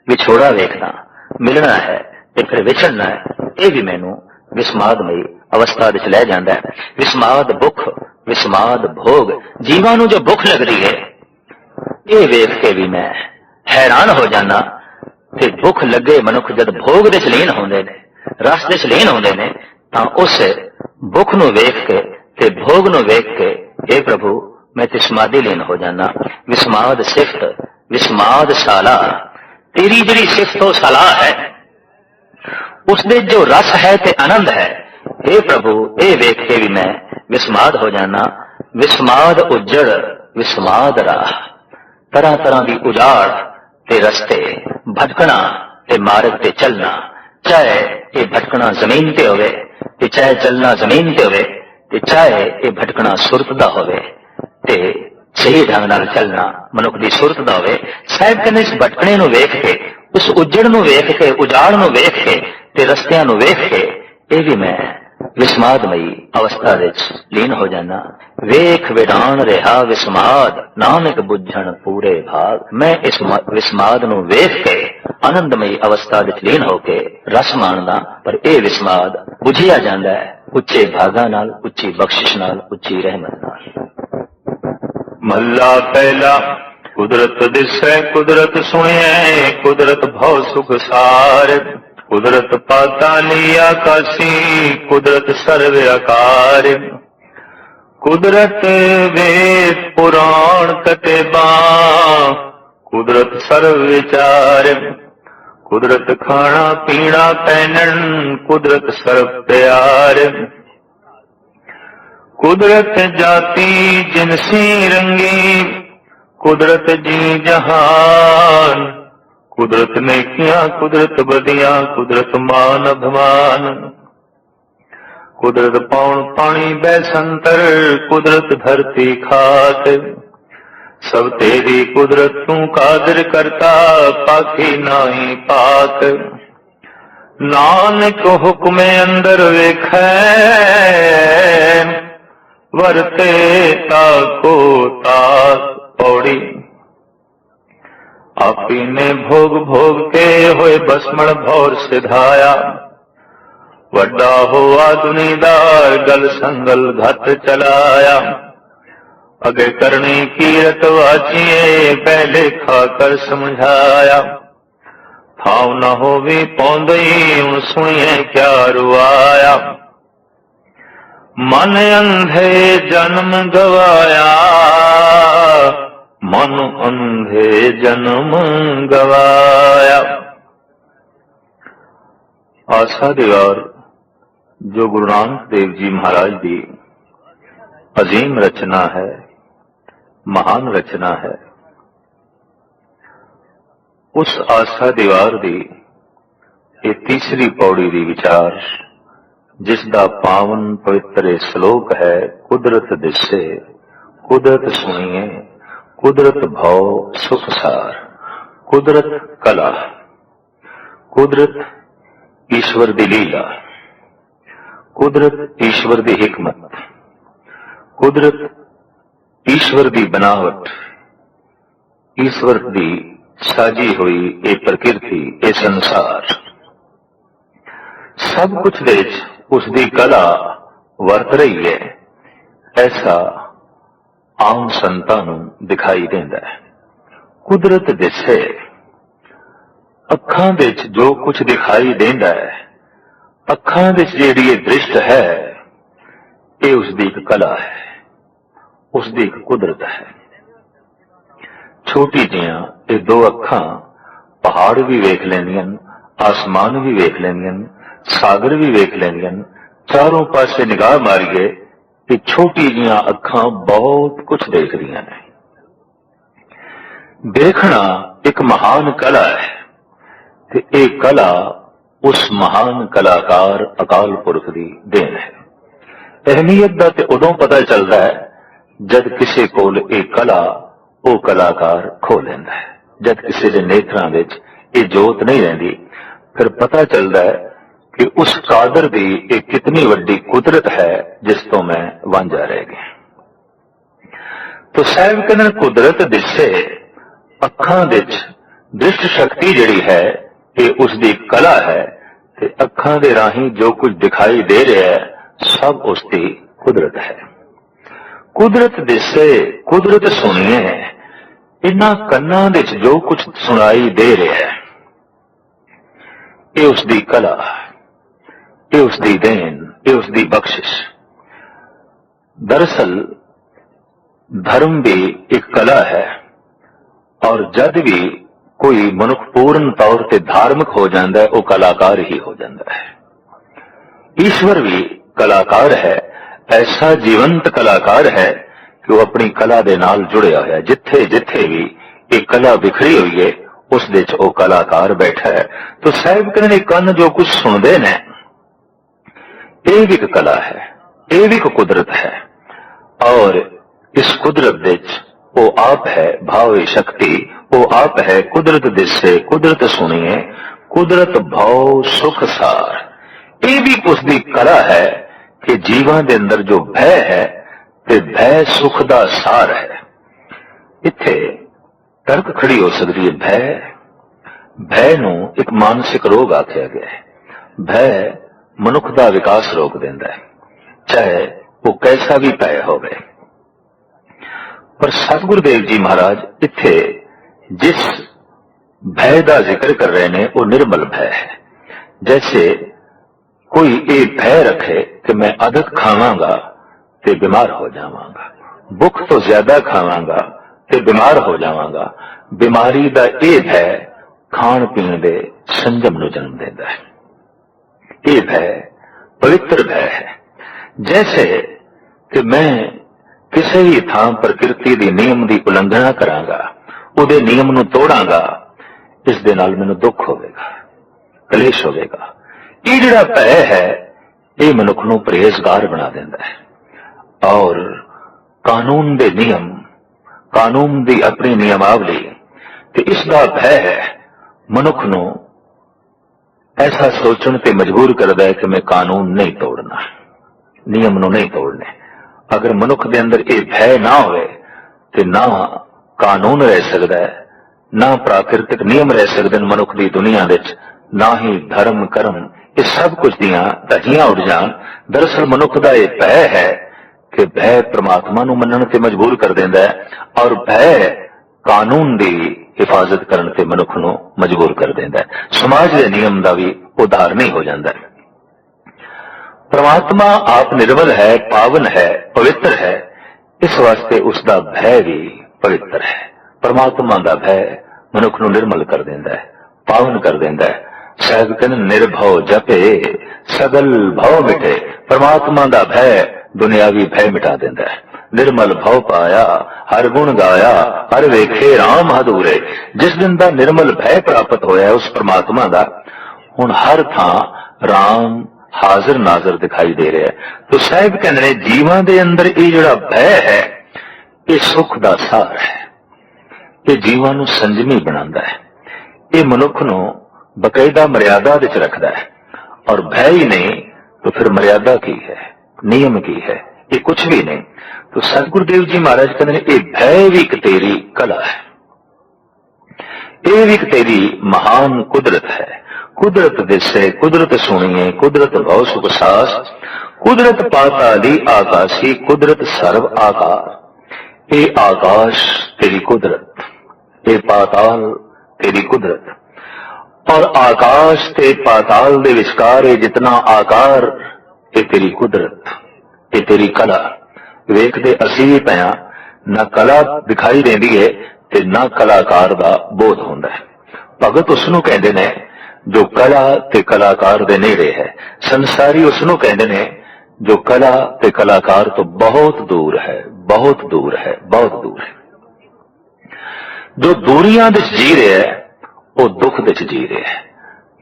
विछोड़ा वेखदा, मिलना है ते फिर विछड़ना है, ये भी मैनू विस्मादमयी अवस्था विच लै जांदा है। विस्माद भुख, विस्माद भोग, जीवां नूं जो भुख लगदी है ये वेख के भी मैं हैरान हो जाना। ते भुख लगे मनुख जद भोग दे लीन होंदे ने, रस दे लीन होंदे ने, तां उस भुख नूं वेख के ते भोग नूं वेख के हे प्रभु मैं ते समाधि लीन हो जाना। विस्माद सिफत, विस्माद साला, तेरी जिहड़ी सिफत ओ सलाह है उसदे जो रस है ते आनंद है, हे प्रभु ये वेख के भी मैं विस्माद हो जाना। विस्माद उजड़ विस्माद राह, तरह तरह की उजाड़ ते रस्ते, भटकना ते मार्ग ते चलना, चाहे ये भटकना जमीन ते होवे ते चाहे चलना जमीन ते होवे, ਤੇ ਚਾਹੇ ਇਹ ਭਟਕਣਾ ਸੁਰਤ ਦਾ ਹੋਵੇ ਤੇ ਸਹੀ ਢੰਗ ਨਾਲ ਚੱਲਣਾ ਮਨੁੱਖ ਦੀ ਸੁਰਤ ਦਾ ਹੋਵੇ। ਸਾਹਿਬ ਕਹਿੰਦੇ ਇਸ ਭਟਕਣੇ ਨੂੰ ਵੇਖ ਕੇ, ਉਸ ਉੱਜੜ ਨੂੰ ਵੇਖ ਕੇ, ਉਜਾੜ ਨੂੰ ਵੇਖ ਕੇ ਤੇ ਰਸਤਿਆਂ ਨੂੰ ਵੇਖ ਕੇ ਇਹ ਵੀ ਮੈਂ ਵਿਸਮਾਦਮਈ ਅਵਸਥਾ ਵਿੱਚ ਲੀਨ ਹੋ ਜਾਣਾ। ਵੇਖ ਵਿਡਾਣ ਰਿਹਾ ਵਿਸਮਾਦ, ਨਾਨਕ ਬੁੱਝਣ ਪੂਰੇ ਭਾਗ। ਮੈਂ ਇਸ ਵਿਸਮਾਦ ਨੂੰ ਵੇਖ ਕੇ ਆਨੰਦਮਈ ਅਵਸਥਾ ਵਿੱਚ ਲੀਨ ਹੋ ਕੇ ਰਸ ਮਾਣਦਾ, ਪਰ ਇਹ ਵਿਸਮਾਦ ਬੁਝਿਆ ਜਾਂਦਾ ਹੈ ਉੱਚੇ ਭਾਗਾਂ ਨਾਲ, ਉੱਚੀ ਬਖਸ਼ਿਸ਼ ਨਾਲ, ਉੱਚੀ ਰਹਿਮਤ ਨਾਲ। ਮਹਲਾ ਪਹਿਲਾ। ਕੁਦਰਤ ਦਿਸੈ ਕੁਦਰਤ ਸੁਣਿਐ, ਕੁਦਰਤ ਭਉ ਸੁਖ ਸਾਰ। ਕੁਦਰਤ ਪਾਤਾਲੀ ਆਕਾਸੀ, ਕੁਦਰਤ ਸਰਵ ਆਕਾਰ। ਕੁਦਰਤ ਵੇਦ ਪੁਰਾਣ ਕਤੇਬਾ, ਕੁਦਰਤ ਸਰਵ ਵਿਚਾਰ। ਕੁਦਰਤ ਖਾਣਾ ਪੀਣਾ ਪਹਿਨਣ, ਕੁਦਰਤ ਸਰਬ ਪਿਆਰ। ਕੁਦਰਤ ਜਾਤੀ ਜਿਨਸੀ ਰੰਗੀ, ਕੁਦਰਤ ਜੀ ਜਹਾਨ। ਕੁਦਰਤ ਨੇਕੀਆਂ ਕੁਦਰਤ ਬਦੀਆਂ, ਕੁਦਰਤ ਮਾਨ ਅਭਿਮਾਨ। ਕੁਦਰਤ ਪੌਣ ਪਾਣੀ ਬੈਸੰਤਰ, ਕੁਦਰਤ ਧਰਤੀ ਖਾਕ। ਸਭ ਤੇਰੀ ਕੁਦਰਤ ਤੂੰ ਕਾਦਰ ਕਰਤਾ, ਪਾਖੀ ਨਾਹੀ ਪਾਕ। ਨਾਨਕ ਹੁਕਮੇ ਅੰਦਰ ਵੇਖੈ, ਵਰਤੇ ਤਾਕੋ ਤਾਕ। ਪੌੜੀ। ਆਪੀ ਨੇ ਭੋਗ ਭੋਗ ਕੇ ਹੋਏ ਬਸਮਣ ਭੌਰ ਸਿਧਾਇਆ। ਵੱਡਾ ਹੋਆ ਦੁਨੀਦਾਰ ਗਲ ਸੰਗਲ ਘਤ ਚਲਾਇਆ। ਅਗੇ ਕਰਨੀ ਕੀਰਤ ਵਾਚੀਏ, ਪਹਿਲੇ ਖਾ ਕਰ ਸਮਝਾਇਆ। ਥਾਉ ਨਾ ਹੋਵੇ ਪੌਂਦਈ, ਹੁਣ ਸੁਣੀਏ ਕਿਆ ਰੁਆਇਆ। ਮਨ ਅੰਧੇ ਜਨਮ ਗਵਾਇਆ, ਮਨ ਅੰਧੇ ਜਨਮ ਗਵਾਇਆ। ਆਸਾ ਦੀਵਾਰ ਜੋ ਗੁਰੂ ਨਾਨਕ ਦੇਵ ਜੀ ਮਹਾਰਾਜ ਦੀ ਅਜ਼ੀਮ ਰਚਨਾ ਹੈ, ਮਹਾਨ ਰਚਨਾ ਹੈ। ਉਸ ਆਸਾ ਦੀਵਾਰ ਦੀ ਇਹ ਤੀਸਰੀ ਪੌੜੀ ਦੀ ਵਿਚਾਰ, ਜਿਸ ਦਾ ਪਾਵਨ ਪਵਿੱਤਰ ਇਹ ਸ਼ਲੋਕ ਹੈ। ਕੁਦਰਤ ਦਿਸੇ ਕੁਦਰਤ ਸੁਣੀਏ, ਕੁਦਰਤ ਭਉ ਸੁਖ ਸਾਰ। ਕੁਦਰਤ ਕਲਾ, ਕੁਦਰਤ ਈਸ਼ਵਰ ਦੀ ਲੀਲਾ, ਕੁਦਰਤ ਈਸ਼ਵਰ ਦੀ ਹਿਕਮਤ, ਕੁਦਰਤ ਈਸ਼ਵਰ ਦੀ ਬਨਾਵਟ, ਈਸ਼ਵਰ ਦੀ ਸਾਜੀ ਹੋਈ ਇਹ ਪ੍ਰਕਿਰਤੀ, ਇਹ ਸੰਸਾਰ, ਸਭ ਕੁਝ ਦੇ ਵਿੱਚ ਉਸ ਦੀ ਕਲਾ ਵਰਤ ਰਹੀ ਹੈ। ਐਸਾ ਆਮ ਸੰਤਾਂ ਨੂੰ ਦਿਖਾਈ ਦਿੰਦਾ ਹੈ। ਕੁਦਰਤ ਦਿਸੇ, ਅੱਖਾਂ ਵਿੱਚ ਜੋ ਕੁਝ ਦਿਖਾਈ ਦਿੰਦਾ ਹੈ, ਅੱਖਾਂ ਵਿੱਚ ਜਿਹੜੀ ਇਹ ਦ੍ਰਿਸ਼ਟ ਹੈ, ਇਹ ਉਸ ਦੀ ਇੱਕ ਕਲਾ ਹੈ, ਉਸ ਦੀ ਇੱਕ ਕੁਦਰਤ ਹੈ। ਛੋਟੀ ਜਿਹੀਆਂ ਇਹ ਦੋ ਅੱਖਾਂ ਪਹਾੜ ਵੀ ਵੇਖ ਲੈਂਦੀਆਂ, ਆਸਮਾਨ ਵੀ ਵੇਖ ਲੈਂਦੀਆਂ, ਸਾਗਰ ਵੀ ਵੇਖ ਲੈਂਦੀਆਂ। ਚਾਰੋਂ ਪਾਸੇ ਨਿਗਾਹ ਮਾਰੀਏ ਕਿ ਛੋਟੀ ਜਿਹੀਆਂ ਅੱਖਾਂ ਬਹੁਤ ਕੁਝ ਦੇਖ ਰਹੀਆਂ ਨੇ। ਦੇਖਣਾ ਇੱਕ ਮਹਾਨ ਕਲਾ ਹੈ, ਤੇ ਇਹ ਕਲਾ ਉਸ ਮਹਾਨ ਕਲਾਕਾਰ ਅਕਾਲ ਪੁਰਖ ਦੀ ਦੇਣ ਹੈ। ਅਹਿਮੀਅਤ ਦਾ ਤੇ ਉਦੋਂ ਪਤਾ ਚੱਲਦਾ ਹੈ ਜਦ ਕਿਸੇ ਕੋਲ ਇਹ ਕਲਾ ਉਹ ਕਲਾਕਾਰ ਖੋ ਲੈਂਦਾ ਹੈ। ਜਦ ਕਿਸੇ ਦੇ ਨੇਤਰਾਂ ਵਿੱਚ ਇਹ ਜੋਤ ਨਹੀਂ ਰਹਿੰਦੀ, ਫਿਰ ਪਤਾ ਚੱਲਦਾ ਹੈ ਕਿ ਉਸ ਕਾਦਰ ਦੀ ਇਹ ਕਿਤਨੀ ਵੱਡੀ ਕੁਦਰਤ ਹੈ, ਜਿਸ ਤੋਂ ਮੈਂ ਵਾਂਝਾ ਰਹਿ ਗਿਆ। ਤੋ ਸਾਹਿਬ ਕਹਿੰਦੇ ਕੁਦਰਤ ਦਿਸੇ, ਅੱਖਾਂ ਵਿੱਚ ਦ੍ਰਿਸ਼ਟ ਸ਼ਕਤੀ ਜਿਹੜੀ ਹੈ ਇਹ ਉਸ ਦੀ ਕਲਾ ਹੈ, ਤੇ ਅੱਖਾਂ ਦੇ ਰਾਹੀਂ ਜੋ ਕੁਝ ਦਿਖਾਈ ਦੇ ਰਿਹਾ ਹੈ ਸਭ ਉਸ ਦੀ ਕੁਦਰਤ ਹੈ। ਕੁਦਰਤ ਦਿਸੇ, ਕੁਦਰਤ ਸੁਣੀਏ, ਇਹਨਾਂ ਕੰਨਾਂ ਵਿੱਚ ਜੋ ਕੁਝ ਸੁਣਾਈ ਦੇ ਰਿਹਾ ਹੈ ਇਹ ਉਸ ਦੀ ਕਲਾ, ਇਹ ਉਸ ਦੀ ਦੇਣ, ਇਹ ਉਸ ਦੀ ਬਖਸ਼ਿਸ਼। ਦਰਅਸਲ ਧਰਮ ਵੀ ਇੱਕ ਕਲਾ ਹੈ, ਔਰ ਜਦ ਵੀ ਕੋਈ ਮਨੁੱਖ ਪੂਰਨ ਤੌਰ ਤੇ ਧਾਰਮਿਕ ਹੋ ਜਾਂਦਾ ਹੈ, ਉਹ ਕਲਾਕਾਰ ਹੀ ਹੋ ਜਾਂਦਾ ਹੈ। ਈਸ਼ਵਰ ਵੀ ਕਲਾਕਾਰ ਹੈ, ਐਸਾ ਜੀਵੰਤ ਕਲਾਕਾਰ ਹੈ ਕਿ ਉਹ ਆਪਣੀ ਕਲਾ ਦੇ ਨਾਲ ਜੁੜਿਆ ਹੋਇਆ। ਜਿੱਥੇ ਜਿੱਥੇ ਵੀ ਇਹ ਕਲਾ ਬਿਖਰੀ ਹੋਈ ਹੈ, ਉਸ ਦੇ ਚ ਉਹ ਕਲਾਕਾਰ ਬੈਠਾ ਹੈ। ਤਾਂ ਸਾਹਿਬ ਕਹਿੰਦੇ ਕੰਨ ਜੋ ਕੁਝ ਸੁਣਦੇ ਨੇ, ਇਹ ਵੀ ਇੱਕ ਕਲਾ ਹੈ, ਇਹ ਵੀ ਇੱਕ ਕੁਦਰਤ ਹੈ ਔਰ ਇਸ ਕੁਦਰਤ ਵਿੱਚ ਉਹ ਆਪ ਹੈ ਭਾਵੇ ਸ਼ਕਤੀ, ਉਹ ਆਪ ਹੈ ਕੁਦਰਤ ਦਿਸੇ ਕੁਦਰਤ ਸੁਣੀਏ ਕੁਦਰਤ ਭਾਉ ਸੁਖ ਸਾਰ। ਇਹ ਵੀ ਉਸ ਦੀ ਕਲਾ ਹੈ ਕਿ ਜੀਵਾਂ ਦੇ ਅੰਦਰ ਜੋ ਭੈ ਹੈ ਤੇ ਭੈ ਸੁਖ ਦਾ ਸਾਰ ਹੈ। ਇੱਥੇ ਤਰਕ ਖੜੀ ਹੋ ਸਕਦੀ ਹੈ ਭੈ ਨੂੰ ਇੱਕ ਮਾਨਸਿਕ ਰੋਗ ਆਖਿਆ ਗਿਆ ਹੈ। ਭੈ ਮਨੁੱਖ ਦਾ ਵਿਕਾਸ ਰੋਕ ਦਿੰਦਾ ਹੈ, ਚਾਹੇ ਉਹ ਕੈਸਾ ਵੀ ਭੈ ਹੋਵੇ। ਪਰ ਸਤਿਗੁਰੂ ਦੇਵ ਜੀ ਮਹਾਰਾਜ ਇੱਥੇ ਜਿਸ ਭੈ ਦਾ ਜ਼ਿਕਰ ਕਰ ਰਹੇ ਨੇ ਉਹ ਨਿਰਮਲ ਭੈ ਹੈ। ਜੈਸੇ ਕੋਈ ਇਹ ਭੈ ਰੱਖੇ ਕਿ ਮੈਂ ਅਧਿਕ ਖਾਵਾਂਗਾ ਤੇ ਬਿਮਾਰ ਹੋ ਜਾਵਾਂਗਾ, ਭੁੱਖ ਤੋਂ ਜ਼ਿਆਦਾ ਖਾਵਾਂਗਾ ਤੇ ਬਿਮਾਰ ਹੋ ਜਾਵਾਂਗਾ। ਬਿਮਾਰੀ ਦਾ ਇਹ ਭੈ ਖਾਣ ਪੀਣ ਦੇ ਸੰਜਮ ਨੂੰ ਜਨਮ ਦਿੰਦਾ ਹੈ। ਇਹ ਭੈ ਪਵਿੱਤਰ ਭੈ ਹੈ। ਜੈਸੇ ਕਿ ਮੈਂ ਕਿਸੇ ਵੀ ਥਾਂ ਪ੍ਰਕਿਰਤੀ ਦੇ ਨਿਯਮ ਦੀ ਉਲੰਘਣਾ ਕਰਾਂਗਾ, ਉਹਦੇ ਨਿਯਮ ਨੂੰ ਤੋੜਾਂਗਾ, ਇਸ ਦੇ ਨਾਲ ਮੈਨੂੰ ਦੁੱਖ ਹੋਵੇਗਾ, ਕਲੇਸ਼ ਹੋਵੇਗਾ। ਇਹ ਜਿਹੜਾ ਭੈ ਹੈ ਇਹ ਮਨੁੱਖ ਨੂੰ ਪਰਹੇਜ਼ਗਾਰ ਬਣਾ ਦਿੰਦਾ ਹੈ ਔਰ ਕਾਨੂੰਨ ਦੇ ਨਿਯਮ, ਕਾਨੂੰਨ ਦੀ ਆਪਣੀ ਨਿਯਮਾਵਲੀ ਤੇ ਇਸ ਦਾ ਭੈ ਹੈ ਮਨੁੱਖ ਨੂੰ ਐਸਾ ਸੋਚਣ ਤੇ ਮਜਬੂਰ ਕਰਦਾ ਹੈ ਕਿ ਮੈਂ ਕਾਨੂੰਨ ਨਹੀਂ ਤੋੜਨਾ, ਨਿਯਮ ਨੂੰ ਨਹੀਂ ਤੋੜਨੇ। ਅਗਰ ਮਨੁੱਖ ਦੇ ਅੰਦਰ ਇਹ ਭੈ ਨਾ ਹੋਵੇ ਤੇ ਨਾ ਕਾਨੂੰਨ ਰਹਿ ਸਕਦਾ ਹੈ, ਨਾ ਪ੍ਰਾਕਿਰਤਿਕ ਨਿਯਮ ਰਹਿ ਸਕਦੇ ਨੇ ਮਨੁੱਖ ਦੀ ਦੁਨੀਆ ਵਿੱਚ, ਨਾ ਹੀ ਧਰਮ ਕਰਮ, ਇਹ ਸਭ ਕੁਝ ਦੀਆਂ ਧੱਜੀਆਂ ਉੱਡ ਜਾਣ। ਦਰਅਸਲ ਮਨੁੱਖ ਦਾ ਇਹ ਭੈ ਹੈ ਕਿ ਭੈ ਪ੍ਰਮਾਤਮਾ ਨੂੰ ਮੰਨਣ ਤੇ ਮਜਬੂਰ ਕਰ ਦਿੰਦਾ ਹੈ ਔਰ ਭੈ ਕਾਨੂੰਨ ਦੀ ਹਿਫਾਜ਼ਤ ਕਰਨ ਤੇ ਮਨੁੱਖ ਨੂੰ ਮਜਬੂਰ ਕਰ ਦਿੰਦਾ ਹੈ। ਸਮਾਜ ਦੇ ਨਿਯਮ ਦਾ ਵੀ ਉਦਾਹਰਣ ਹੋ ਜਾਂਦਾ ਹੈ। परमात्मा आप निर्मल है, पावन है, पवित्र है, इस वास्ते उसका भय भी पवित्र है। परमात्मा का भय मनुख नूं निर्मल कर देंदा है, पावन कर देंदा है। साहिब कहते निर्भव जपे सगल भव मिटे। परमात्मा का भय दुनियावी भय मिटा देंदा है। निर्मल भव पाया हर गुण गाया हर वेखे राम हदूरे। जिस दिन का निर्मल भय प्राप्त होया उस परमात्मा का हुण हर थां राम हाजिर नाजर दिखाई दे रहा है। तो साहिब कहते हैं जीवां दे अंदर ये जिहड़ा भय है ये सुख दा सार है, ये जीवां नूं संजमी बनांदा है, ये मनुख नूं बकायदा मर्यादा विच रखदा है। और भय ही नहीं तो फिर मर्यादा की है, नियम की है, ये कुछ भी नहीं। तो सतगुरुदेव जी महाराज कहते हैं ये भय भी एक तेरी कला है, ये भी एक तेरी महान कुदरत है। कुदरत दिसे कुदरत सुनिए कुदरत भव सुख सास। कुदरत पाताली आकाशी कुदरत सर्व आकार। ये आकाश तेरी कुदरत, ये पाताल तेरी कुदरत। और आकाश ते पाताल दे विचकार ये जितना आकार ये तेरी कुदरत, ये तेरी कला। वेखदे असीं भी पिया ना कला दिखाई देंदी है ते ना कलाकार दा बोध हुंदा है। भगत उसनूं कहंदे ने जो कला ते कलाकार दे नेड़े है। संसारी उसनूं कहंदे ने जो कला ते कलाकार तो बहुत दूर है, बहुत दूर है, बहुत दूर है। जो दूरियां विच जी रहा है वो दुख विच जी रहा है,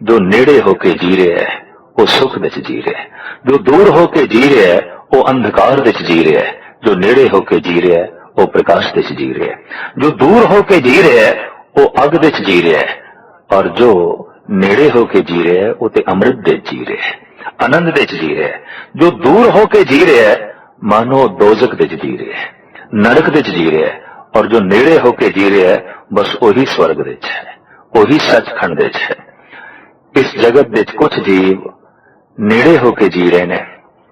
जो नेड़े होके जी रहा है वो सुख विच जी रहा है, जो दूर होके जी रहा है वो अंधकार विच जी रहा है, जो नेड़े होके जी रहा है वो प्रकाश विच जी रहा है, जो दूर होके जी रहा है वो अग विच जी रहा है, और जो नेड़े होके जी रहा है वो ते अमृत दे जी रहा है, आनंद दे जी रहा है। जो दूर होके जी रहा है मानो दोजक दे जी रहा है, नरक दे जी रहा है, और जो नेड़े होके जी रहा है बस वही स्वर्ग दे है, वही सचखंड दे है। इस जगत दे कुछ जीव नेड़े होके जी रहे ने,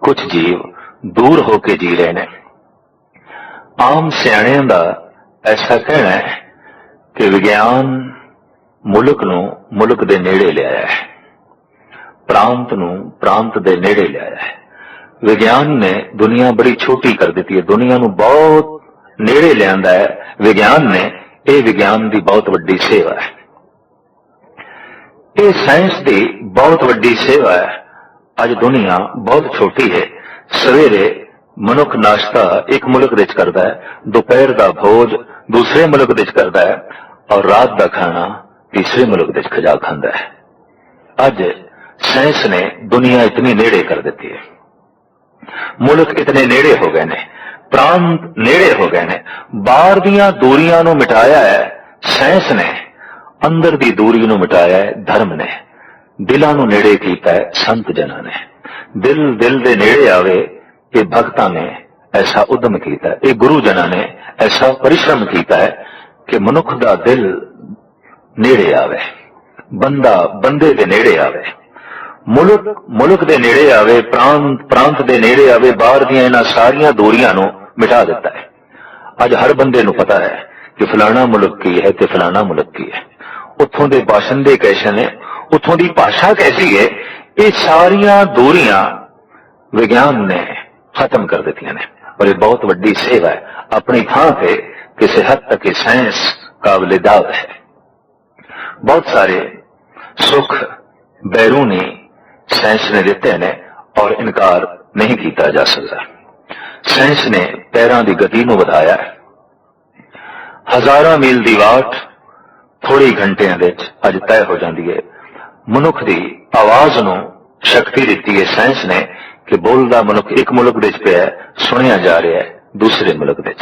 कुछ जीव दूर होके जी रहे ने। आम सियाणियां दा ऐसा कहना है कि विज्ञान मुल्क नूं मुल्क दे नेड़े लियाया है, प्रांत नूं प्रांत दे नेड़े लियाया है। विज्ञान ने दुनिया बड़ी छोटी कर दी है, दुनिया नूं बहुत नेड़े लियांदा है विज्ञान ने। यह विज्ञान की बहुत वड्डी सेवा है, ये साइंस की बहुत वड्डी सेवा है। अज दुनिया बहुत छोटी है। सवेरे मनुख नाश्ता एक मुल्क विच करदा है, दोपहर का भोज दूसरे मुल्क विच करदा है, और रात का खाना तीसरे मुल्क विच खजा खांदा है। अज साइंस ने दुनिया इतनी नेड़े कर दी है। मुल्क इतने नेड़े हो गए ने, प्रांत नेड़े हो गए ने, बाहर दीयां दूरियां नूं मिटाया है साइंस ने, अंदर दी दूरी नूं मिटाया है धर्म ने, दिलां नूं नेड़े कीता है संत जनां ने। दिल दिल दे नेड़े आवे ये भगतां ने ऐसा उद्यम कीता है, ये गुरु जनां ने ऐसा परिश्रम कीता है कि मनुख दा दिल नेड़े आवे, बंदा बंदे दे नेड़े आवे, मुल्क मुल्क दे नेड़े आवे, प्रांत प्रांत दे नेड़े आवे, बाहर दीयां इन्हां सारियां दूरियां नूं मिटा दिता है। अज हर बंदे नूं पता है कि फलाना मुल्क की है ते फलाना मुल्क की है, उत्थों दे बाशिंदे कैसे ने, उत्थों दी भाषा कैसी है, ये सारियां दूरियां विज्ञान ने खत्म कर दित्तियां ने। और ये बहुत वड्डी सेवा है, अपनी थां पे किसी हद तक ये साइंस काबिल दाव है। बहुत सारे सुख बैरूनी साइंस ने दिते ने और इनकार नहीं किया जा सकता। साइंस ने पैरों की गति नूं वधाया है, हजारां मील दी वाट थोड़ी घंटियां दे अज तय हो जाती है। मनुख की आवाज नूं शक्ति दी है साइंस ने कि बोलदा मनुख एक मुल्क दे पिया सुनिया जा रहा है दूसरे मुल्क दे।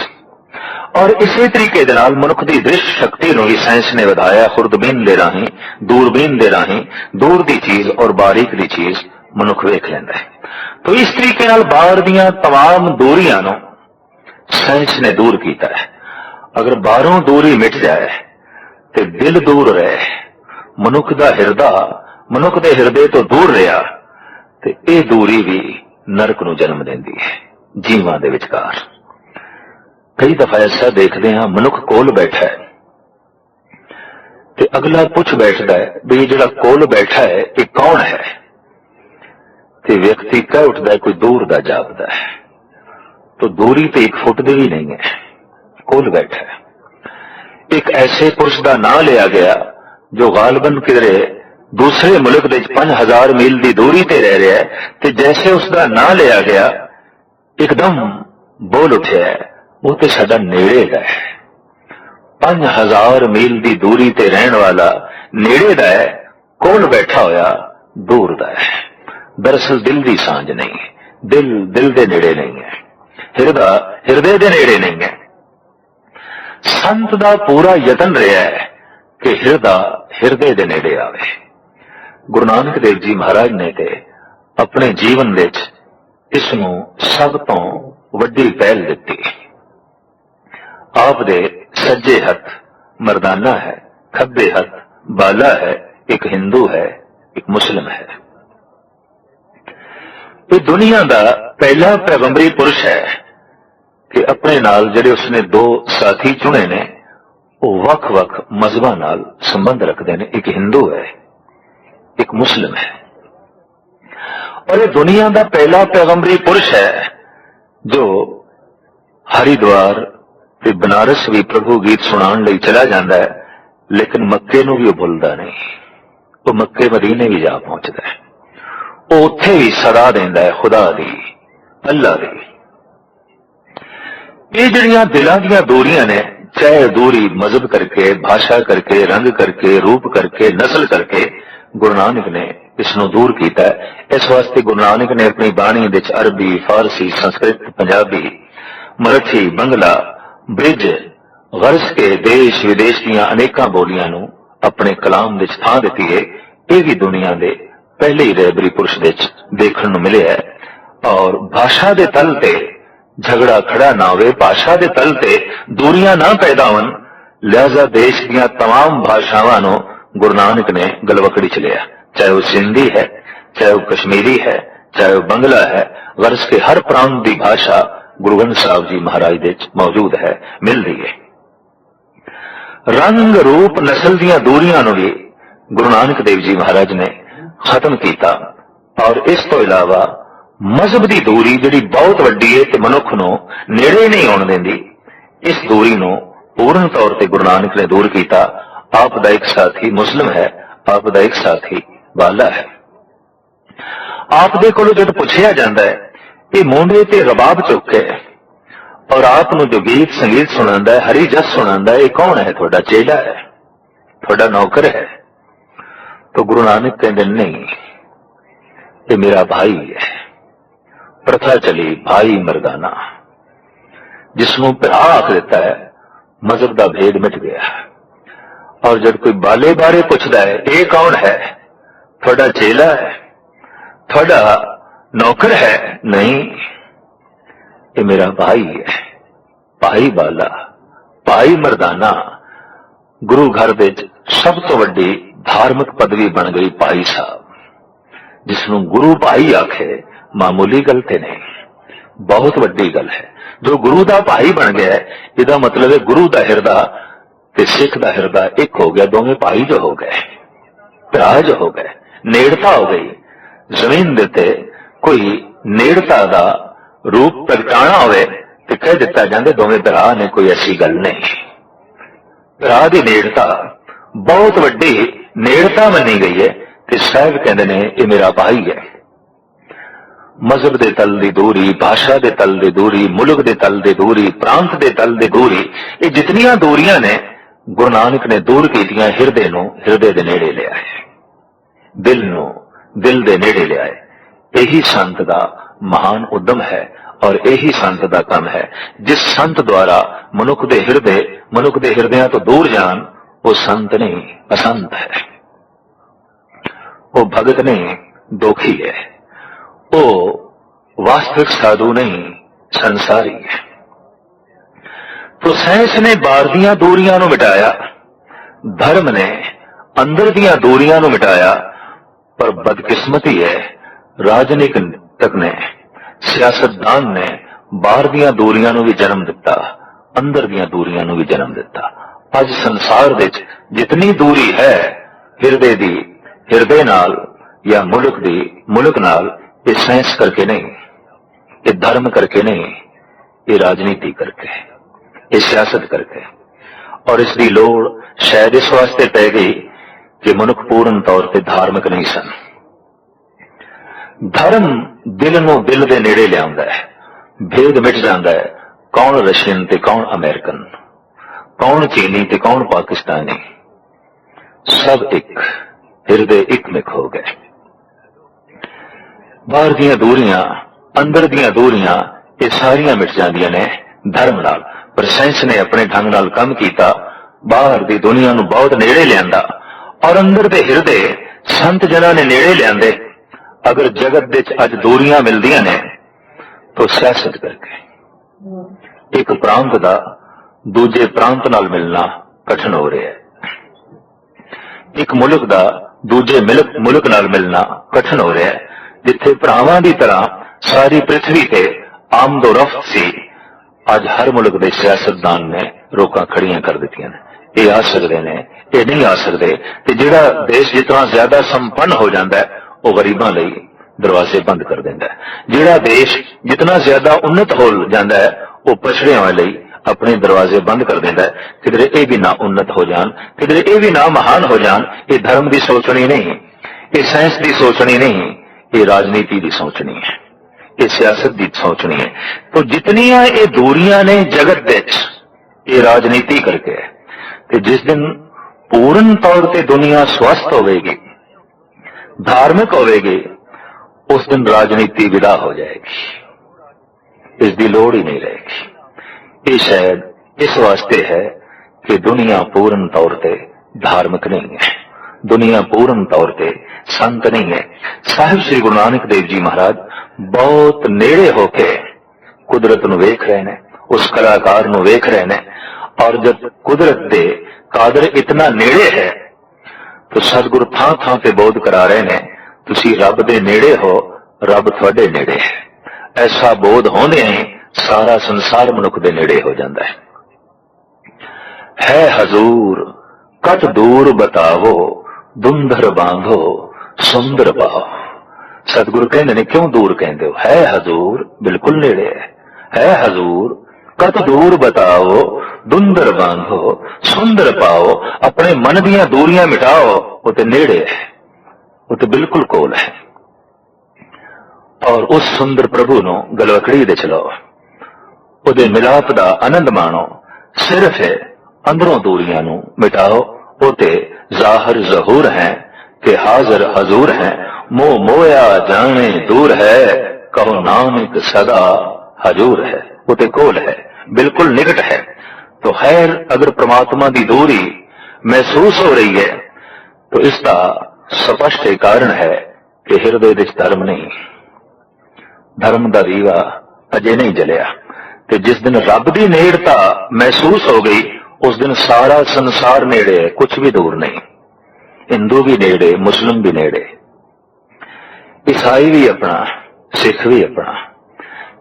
और इसी तरीके दे नाल मनुख की दृष्टि शक्ति नूं भी साइंस ने वधाया, खुर्दबीन दे राही, दूरबीन दे राही दूर की चीज और बारीक दी चीज मनुख वेख लैंदा है। तो इस तरीके नाल बाहर दीयां तमाम दूरियां नूं साइंस ने दूर कीता है। अगर बाहरों दूरी मिट जाए तो दिल दूर रहे, मनुख दा हिरदा मनुख दे हिरदे तो दूर रहा तो यह दूरी भी नरक नूं जन्म देंदी है जीवां दे विचकार। कई दफा ऐसा देखते हैं मनुख कोल बैठा है तो अगला पुछ बैठता है भी जिहड़ा कोल बैठा है ये कौन है, तो व्यक्ति कह उठता है कोई दूर दा जापदा है। तो दूरी तो 1 फुट दी भी नहीं है, कोल बैठा है। एक ऐसे पुरुष का नाम लिया गया जो गालबन किधरे दूसरे मुल्क दे 5000 मील की दूरी ते रह रहा है, तो जैसे उसका नाम लिया गया एकदम बोल उठा है वो तो साडा नेड़े दा है। 5000 मील की दूरी ते रहन वाला नेड़े दा है, कोल बैठा होया दूर दा है। दरअसल दिल की सांझ नहीं है, दिल दिल दे नेड़े नहीं है, हिरदा हिरदे दे नेड़े नहीं है। संत दा पूरा यतन रहा है कि हिरदा हिरदे दे नेड़े आवे। गुरु नानक देव जी महाराज ने ते अपने जीवन विच इसनूं सब तो वड्डी पहल दिती। आप दे सज्जे हथ मर्दाना है, खब्बे हथ बाला है, एक हिंदू है एक मुस्लिम है। ये दुनिया का पहला पैगंबरी पुरुष है कि अपने नाल जिहड़े उसने 2 साथी चुने ने वो वख-वख मजहबां नाल संबंध रखते हैं, एक हिंदू है एक मुस्लिम है। और ये दुनिया का पहला पैगंबरी पुरुष है जो हरिद्वार ते बनारस भी प्रभु गीत सुनाने लई चला जाता है, लेकिन मक्के नूं भी वो भुलदा नहीं, वो मक्के मदीने भी जा पहुंचता है, वो उत्थे भी सदा देंदा है खुदा दी अल्लाह दी। ये जिहड़ियां दिलां दीयां दूरियां ने, चाहे दूरी मजहब करके, भाषा करके, रंग करके, रूप करके, नस्ल करके, गुरु नानक ने इसनूं दूर कीता है। इस वास्ते गुरु नानक ने अपनी बाणी विच अरबी, फारसी, संस्कृत, पंजाबी, मराठी, बंगला, ब्रिज गर्ज के देश विदेश दीयां अनेकां बोलियां नूं अपने कलाम विच थां दित्ती है। ये भी दुनिया दे पहले ही रहबरी पुरुष विच देखण नूं मिलिआ है। और भाषा दे तल ते झगड़ा खड़ा ना होवे, भाषा दे तल ते दूरियां ना पैदा होण, लिहाजा देश दीयां तमाम भाषावां नूं गुरु नानक ने गलवकड़ी च लिया, चाहे वो सिंधी है, चाहे वो कश्मीरी है, चाहे वो बंगला है। गर्ज के हर प्रांत की भाषा गुरु ग्रंथ साहब जी महाराज दे मौजूद है, मिल रही है। रंग रूप नस्ल दीयां दूरियां नूं भी गुरु नानक देव जी महाराज ने खत्म किया। और इस तो इलावा मजहब की दूरी जिहड़ी बहुत वड्डी है ते मनुख नूं नेड़े नहीं आउण देंदी, इस दूरी नूं पूर्ण तौर पर गुरु नानक ने दूर किया। आप दा एक साथी मुस्लिम है, आप दा एक साथी बाला है। आप दे कोलों जद पुछया जाता है कि मोंढे ते रबाब चुके और आप नूं जो गीत संगीत सुनांदा है, हरी जस सुनांदा है, ये कौन है? तुहाडा चेला है, तुहाडा नौकर है? तो गुरु नानक कहते नहीं, ये मेरा भाई है, प्रथा चली भाई मर्दाना, जिसनों भरा आख दिता है, मजहब का भेद मिट गया। और जब कोई बाले बारे पूछता है, ये कौन है? थोड़ा चेला है, थोड़ा नौकर है? नहीं, ये मेरा भाई है। भाई बाला, भाई मर्दाना। गुरु घर विच सब तो वड्डी धार्मिक पदवी बन गई भाई साहब। जिसनों गुरु भाई आखे मामूली गल ते नहीं, बहुत वड्डी गल है। जो गुरु दा भाई बन गया है, इहदा मतलब है गुरु दा हिरदा ते सिख दा हिरदा एक हो गया, दोवें भाई जो हो गए, भरा जो हो गए, नेड़ता हो गई। जमीन दे ते कोई नेड़ता दा रूप प्रगटाना होवे ते कह दिता जांदे दोवें भरा ने, कोई ऐसी गल नहीं। भरा दी नेड़ता बहुत वड्डी नेड़ता मनी गई है ते साहब कहंदे ने ये मेरा भाई है। मजहब दे तल दी दूरी, भाषा दे तल दी दूरी, मुल्क दे तल दी दूरी, प्रांत दे तल दी दूरी, ये जितनियां दूरियां ने गुरु नानक ने दूर कीतियां, हिरदे नूं हिरदे दे नेड़े ले आए, दिल नूं दिल दे नेड़े ले आए। यही संत दा महान उद्यम है और यही संत दा काम है। जिस संत द्वारा मनुख दे हिरदियां तो दूर जान, वो संत नहीं असंत है, वो भगत नहीं दोखी है, वो वास्तविक साधु नहीं संसारी है। तो साइंस ने बाहर दियां दूरियां नूं मिटाया, धर्म ने अंदर दियां दूरियां नूं मिटाया, पर बदकिस्मती है राजनीतिक ने, सियासतदान ने बाहर दियां दूरियां नूं भी जन्म दिता, अंदर दियां दूरियां नूं भी जन्म दिता। अज संसार विच जितनी दूरी है हिरदे दी हिरदे नाल या मुल्क दी मुल्क नाल, ये साइंस करके नहीं, ये धर्म करके नहीं, ये राजनीति करके, ये सियासत करके। और इसकी लोड़ शायद इस वास्ते पै गई कि मनुख पूर्ण तौर पर धार्मिक नहीं सन। धर्म दिल नूं दिल दे नेड़े लियाउंदा है, भेद मिट जांदा है, कौन रशियन ते कौन अमेरिकन, कौन चीनी ते कौन पाकिस्तानी, सब एक, हिरदे एक मिक हो गए। बाहर दियां दूरियां अंदर दियां दूरियां ये सारियां मिट जांदियां ने धर्म नाल। पर साइंस ने अपने ढंग नाल काम कीता, बाहर दी दुनिया नूं बहुत नेड़े लियांदा और अंदर दे हिरदे संत जना ने नेड़े लियांदे। अगर जगत विच अज दूरियां मिलदियां ने तो सियासत करके एक प्रांत दा दूजे प्रांत नाल मिलना कठिन हो रहा है, एक मुल्क दा दूजे मुल्क नाल मिलना कठिन हो रहा है। जिथे भरावां दी तरह सारी पृथ्वी ते आमदो रफ्त सी, अज हर मुल्क दे सियासतदान ने रोकां खड़ियां कर दित्तियां ने। ये आ सकदे ने, ये नहीं आ सकदे। ते जिहड़ा देश जितना ज्यादा संपन्न हो जाता है वो गरीबां लई दरवाजे बंद कर देंदा है। जिहड़ा देश जितना ज्यादा उन्नत हो जाता है वो पछड़ियां लई अपने दरवाजे बंद कर देंदा है। किधरे ये भी ना उन्नत हो जान, किधरे ये भी ना महान हो जान। ये धर्म की सोचनी नहीं, ये साइंस की सोचनी नहीं, ये राजनीति की सोचनी है, ये सियासत की सोचनी है। तो जितनियां ये दूरियां ने जगत विच, ये राजनीति करके है। कि जिस दिन पूर्ण तौर पर दुनिया स्वस्थ होगी, धार्मिक होगी, उस दिन राजनीति विदा हो जाएगी, इसकी लोड़ ही नहीं रहेगी। ये शायद इस वास्ते है कि दुनिया पूर्ण तौर पर धार्मिक नहीं है, दुनिया पूर्ण तौर पर संत नहीं है। साहिब श्री गुरु नानक देव जी महाराज बहुत नेड़े होके कुदरत नूं वेख रहे हैं, उस कलाकार नूं वेख रहे हैं। और जब कुदरत दे कादर इतना नेड़े है तो सतगुरु थां थां ते बोध करा रहे हैं, तुसी रब दे नेड़े हो, रब तुहाडे नेड़े है। ऐसा बोध होंदे ही सारा संसार मनुख दे नेड़े हो जाता है हजूर कट दूर बतावो, धुंधर बांधो सुंदर पाओ। सतगुरु कहते ने क्यों दूर कहते हो? है हजूर बिल्कुल नेड़े है हजूर कत दूर बताओ, धुंधर बांधो सुंदर पाओ। अपने मन दियां दूरियां मिटाओ, वो तो नेड़े है, वो तो बिल्कुल कोल है। और उस सुंदर प्रभु नो गलवकड़ी दे चलो, उहदे मिलाप दा आनंद माणो। सिर्फ है अंदरों दूरियां नू मिटाओ। वो ते जाहिर जहूर हैं कि हाजिर हजूर हैं, मोह मोया जाने दूर है, कहो नानक सदा हजूर है, वो ते कोल है, बिल्कुल निकट है। तो खैर अगर परमात्मा की दूरी महसूस हो रही है तो इसका स्पष्ट कारण है कि हिरदे विच धर्म नहीं, धर्म का दीवा अजे नहीं जलिया। ते जिस दिन रब की नेड़ता महसूस हो गई उस दिन सारा संसार नेड़े है, कुछ भी दूर नहीं। हिंदू भी नेड़े, मुस्लिम भी नेड़े, ईसाई भी अपना, सिख भी अपना,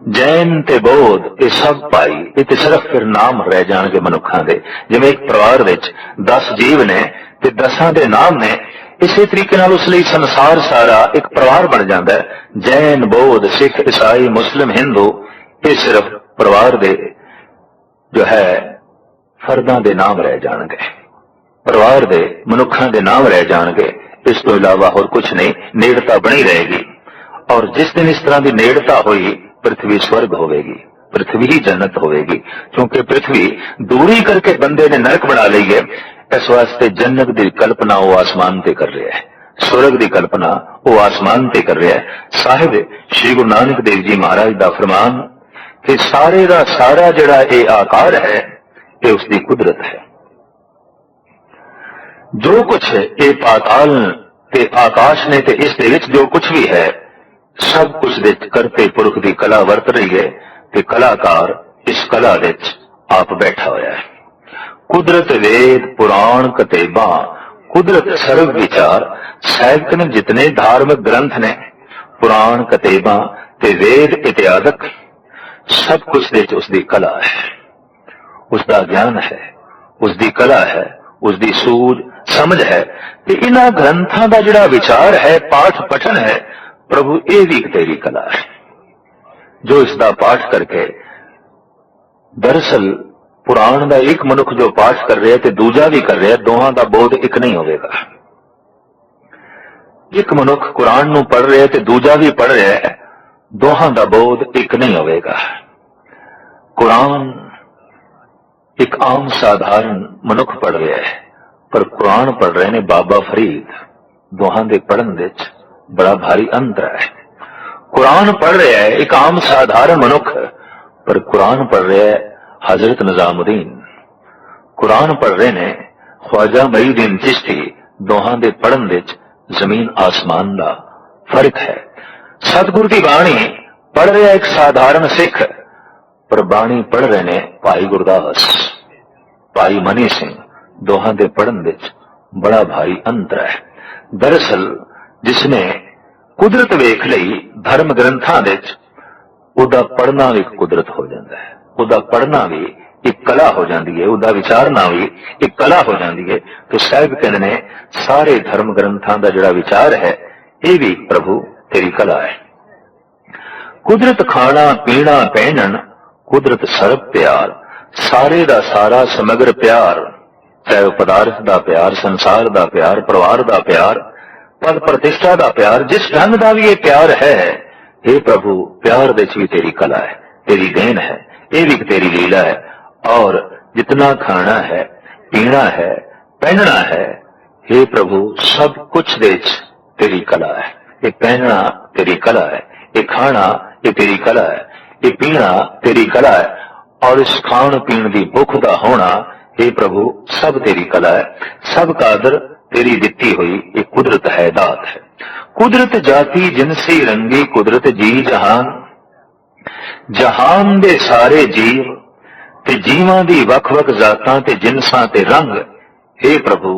जैन ते बौद्ध ये सब भाई, ये तो सिर्फ फिर नाम रह जाएंगे मनुखों के। जिवें एक परिवार विच 10 जीव ने ते 10 दे नाम ने, इसी तरीके नाल उस लिए संसार सारा एक परिवार बन जाता है। जैन, बौद्ध, सिख, ईसाई, मुस्लिम, हिंदू ये सिर्फ परिवार दे जो है फर्दां दे नाम रह जाएंगे, परिवार दे मनुखों के नाम रह जाएंगे। इस तो इलावा और कुछ नहीं, नेड़ता बनी रहेगी। और जिस दिन इस तरह की नेड़ता हुई पृथ्वी स्वर्ग होगी, पृथ्वी ही जन्नत होगी। क्योंकि पृथ्वी दूरी करके बंदे ने नरक बना ली है, इस वास्ते जन्नत की कल्पना वो आसमान ते कर रहा है, स्वर्ग की कल्पना वो आसमान ते कर रहा है। साहिब श्री गुरु नानक देव जी महाराज का फरमान कि सारे का सारा जड़ा ये आकार है ये उसकी कुदरत है। जो कुछ ये पाताल ते आकाश ने ते इस दे विच जो कुछ भी है सब कुछ दे करते पुरख की कला वरत रही है कि कलाकार इस कला विच आप बैठा होया है। कुदरत वेद पुराण कतेबा, कुदरत सर्व विचार। साहित्य ने जितने धार्मिक ग्रंथ ने, पुराण कतेबा ते वेद इत्यादक, सब कुछ दे उसकी कला है, उसका ज्ञान है, उसकी कला है, उसकी सूझ समझ है कि इन्हां ग्रंथां दा जिहड़ा विचार है, पाठ पठन है, प्रभु ये भी तेरी कला है। जो इसका पाठ करके, दरअसल पुराण का एक मनुख जो पाठ कर रहा है तो दूजा भी कर रहा है, दोहां का बोध एक नहीं होगा। एक मनुख कुरान नूं पढ़ रहा है तो दूजा भी पढ़ रहा है, दोहां का बोध एक नहीं होगा। कुरान एक आम साधारण मनुख पढ़ रहा है, पर कुरान पढ़ रहे ने बाबा फरीद। दोहां दे पढ़न विच बड़ा भारी अंतर है। कुरान पढ़ रहा है एक आम साधारण मनुख, पर कुरान पढ़ रहा है हजरत निजामुद्दीन। कुरान पढ़ रहे ने ख्वाजा मुईनुद्दीन चिश्ती। दोहां दे पढ़न विच जमीन आसमान का फर्क है। सतगुरु की बाणी पढ़ रहा एक साधारण सिख, पर बाणी पढ़ रहे ने भाई गुरदास, भाई मनी सिंह। दोहां दे पढ़न विच बड़ा भारी अंतर है। दरअसल जिसने कुदरत वेख लई धर्म ग्रंथां विच, उहदा पढ़ना भी कुदरत हो जाता है, उहदा पढ़ना भी एक कला हो जाती है, उहदा विचारना भी एक कला हो जाती है। तो साहिब कहते ने सारे धर्म ग्रंथां दा जिहड़ा विचार है ये भी प्रभु तेरी कला है। कुदरत खाना पीना पहनन, कुदरत सर्ब प्यार। सारे दा सारा समग्र प्यार, चाहे पदार्थ का प्यार, संसार का प्यार, परिवार का प्यार, पद प्रतिष्ठा का प्यार, जिस ढंग का भी ये प्यार है, हे प्रभु प्यार दे भी तेरी कला है, तेरी देन है, ये भी तेरी लीला है। और जितना खाना है, पीना है, पहनना है, हे प्रभु सब कुछ दे तेरी कला है। ये पहनना तेरी कला है, ये खाना ये तेरी कला है, ये पीना तेरी कला है, और इस खान पीन की भुख का होना, हे प्रभु सब तेरी कला है। सब का आदर तेरी दिती हुई एक कुदरत है, दात है। कुदरत जाति जिनसी रंगी, कुदरत जी जहान। जहान दे सारे जीव ते जीवां दी वख-वख जातां ते जिनसां ते रंग, हे प्रभु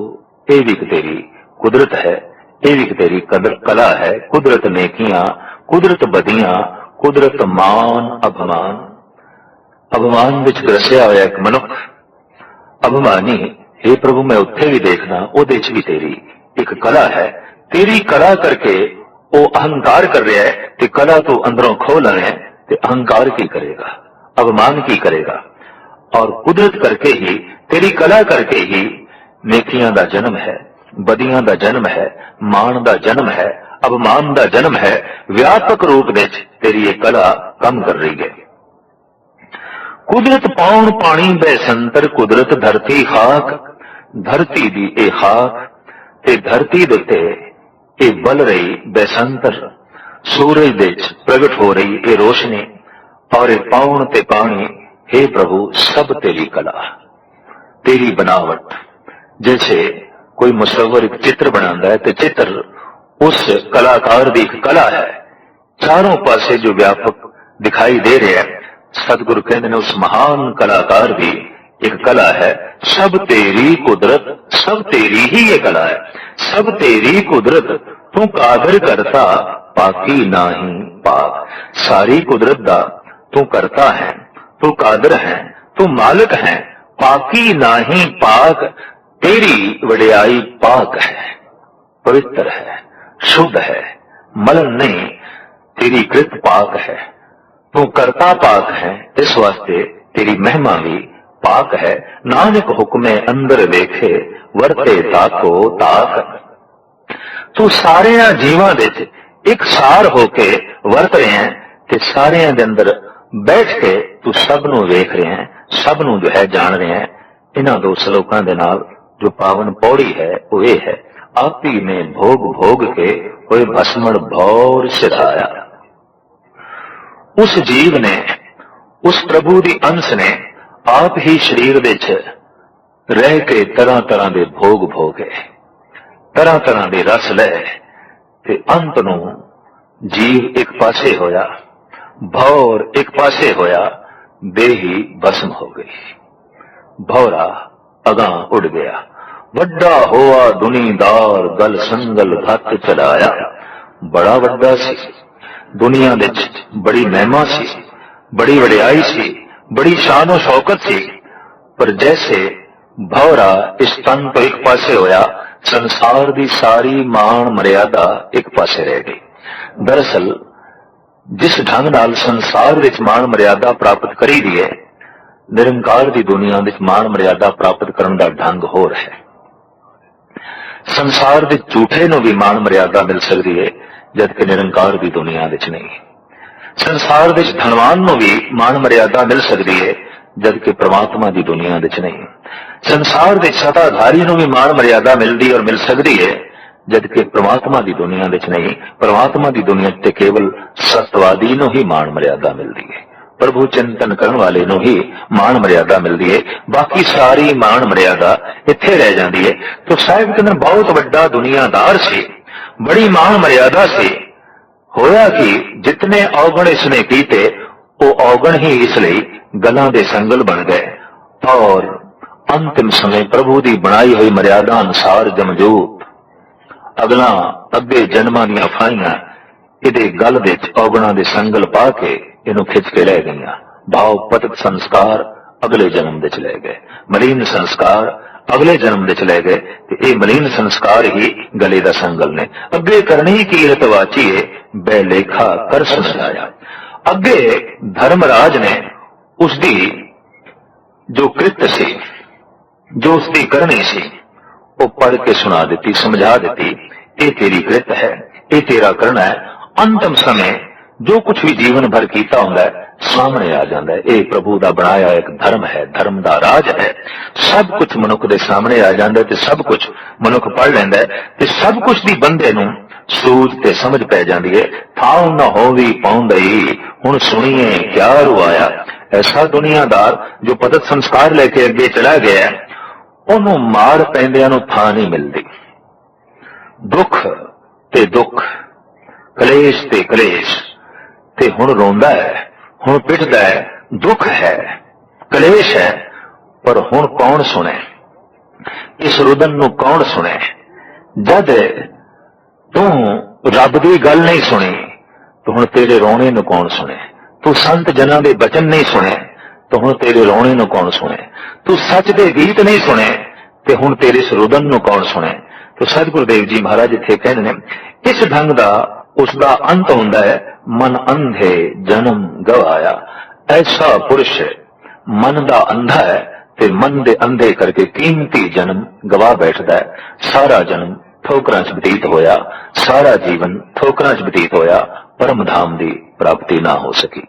ये भी तेरी कुदरत है, ये भी तेरी कला है। कुदरत नेकियां, कुदरत बदियां, कुदरत मान अभिमान। अभिमान विच ग्रसिया होया एक मनुख अभिमानी, हे प्रभु मैं उत्थे भी देखना, ओदे च भी तेरी एक कला है। तेरी कला करके वो अहंकार कर रहा है, ते कला तो अंदरों खो लवे ते अहंकार की करेगा, अभिमान की करेगा। और कुदरत करके ही, तेरी कला करके ही नेकियां दा जन्म है, बदियां दा जन्म है, मान दा जन्म है, अभिमान दा जन्म है। व्यापक रूप विच तेरी ये कला काम कर रही है। कुदरत पाउन पानी बैसंतर, कुदरत धरती खाक। धरती दी ए खाक ते धरती दे उत्ते ए बल रही बैसंतर। सूरज दे विच प्रगट हो रही ये रोशनी और ये पाउण ते पानी, हे प्रभु सब तेरी कला, तेरी बनावट। जैसे कोई मुसव्वर एक चित्र बनाता है तो चित्र उस कलाकार की एक कला है, चारों पासे जो व्यापक दिखाई दे रहे हैं। सतगुरु कहते हैं उस महान कलाकार की एक कला है, सब तेरी कुदरत, सब तेरी ही ये कला है, सब तेरी कुदरत, तू कादर करता पाकी नाही पाक। सारी कुदरत दा तू करता है, तू कादर है, तू मालिक है, पाकी नाही पाक। तेरी वडियाई पाक है, पवित्र है, शुद्ध है, मलन नहीं, तेरी कृत पाक है, तू करता पाक है, इस वास्ते तेरी महिमा भी पाक है। नानक हुक्मे अंदर देखे वरते ताको ताक। तू सारे जीवां दे एक सार होके वरत रहे हैं ते सारे दे अंदर बैठ के तू सब नू वेख रहे हैं, सब नू जो है जान रहे हैं। इन्हां दो श्लोकां दे नाल जो पावन पौड़ी है वो ये है, आप ही ने भोग भोग के कोई भस्मण भौर सिधाया। उस जीव ने, उस प्रभु दी अंश ने आप ही शरीर विच रह के तरह तरह के भोग भोगे, तरह तरह के रस ले ते अंत नू जीव एक पासे होया, भौर एक पासे होया, देही भस्म हो गई। भौरा अगां उड़ गया, वड्डा होआ दुनीदार गल संगल घत चलाया। बड़ा वड्डा सी, दुनिया विच बड़ी महिमा सी, बड़ी वडियाई सी, बड़ी शान और शौकत सी, पर जैसे भौरा इस तन तो एक पासे होया, संसार की सारी मान मर्यादा एक पासे रह गई। दरअसल जिस ढंग नाल संसार विच मान मर्यादा प्राप्त करी दी है, निरंकार की दुनिया विच मान मर्यादा प्राप्त करने का ढंग होर है। संसार के झूठे नू भी मान मर्यादा मिल सकती है, जबकि निरंकार की दुनिया विच नहीं। संसार विच धनवान नू भी मान मर्यादा मिल सकती है, जबकि परमात्मा की दुनिया विच नहीं। संसार के सत्ताधारी नू भी मान मर्यादा मिलती और मिल सकती है, जबकि परमात्मा की दुनिया विच नहीं। परमात्मा की दुनिया ते केवल सत्यवादी नू ही मान मर्यादा मिलती है, प्रभु चिंतन करने वाले नू ही मान मर्यादा मिलती है, बाकी सारी मान मर्यादा इत्थे रह जाती है। तो साहिब कहते बहुत वड्डा दुनियादार से, बड़ी मान मर्यादा से। होया कि जितने औगण इसने कीते वो औगण ही इसलिए गलां दे संगल बन गए और अंतिम समय प्रभु की बनाई हुई मर्यादा अनुसार जमजूत अगला अगे जन्मां दीआं फाइयां इहदे गल दे औगणां दे संगल पा के इनू खिंच के रह गईयां। भाव पतित संस्कार अगले जन्म दे चले गए, मलीन संस्कार अगले जन्म दे चले गए, ये मलीन संस्कार ही गले दा संगल ने। अगे करनी कीरत वाचिए बेलेखा कर सुनाया। अगे धर्मराज ने उसकी जो कृत सी, जो उसकी करनी सी, वो पढ़ के सुना दी, समझा दी, ये तेरी कृत है, ये तेरा करना है। अंतिम समय जो कुछ भी जीवन भर कीता होंदा है सामने आ जाता है। ये प्रभु का बनाया एक धर्म है, धर्म का राज है। सब कुछ मनुख के सामने आ जाता है ते सब कुछ मनुख पढ़ लेंदा है ते सब कुछ दी बंदे नूं सूझ ते समझ पै जाती है। थाऊ न होवी पाउंदई हुण सुनिए क्या रुआया। ऐसा दुनियादार जो पतित संस्कार लेके अगे चला गया है, ओनू मार पैंदियां नूं थां नहीं मिलती। दुख ते दुख, कलेश ते कलेश, ते हुण रोंदा है, हुण पिटदा है। दुख है, कलेश है, पर हुण कौन सुने? इस रुदन नूं कौन सुने? जद तू रब दी गल नहीं सुनी तो हुण तेरे रोने नूं कौन सुने? तू संत जनां दे बचन नहीं सुने तो हुण तेरे रोने नूं कौन सुने? तू सच दे गीत नहीं सुने ते हुण तेरे इस रुदन नूं कौन सुने? तो सतगुरुदेव जी महाराज इत्थे कहंदे ने इस ढंग दा उसका अंत होंदा है, मन अंधे जन्म गवाया। ऐसा पुरुष मन दा अंधा है ते मन दे अंधे करके कीमती जन्म गवा बैठदा है। सारा जन्म ठोकरां च बतीत होया, सारा जीवन ठोकरां च बतीत होया, परम धाम दी प्राप्ति ना हो सकी।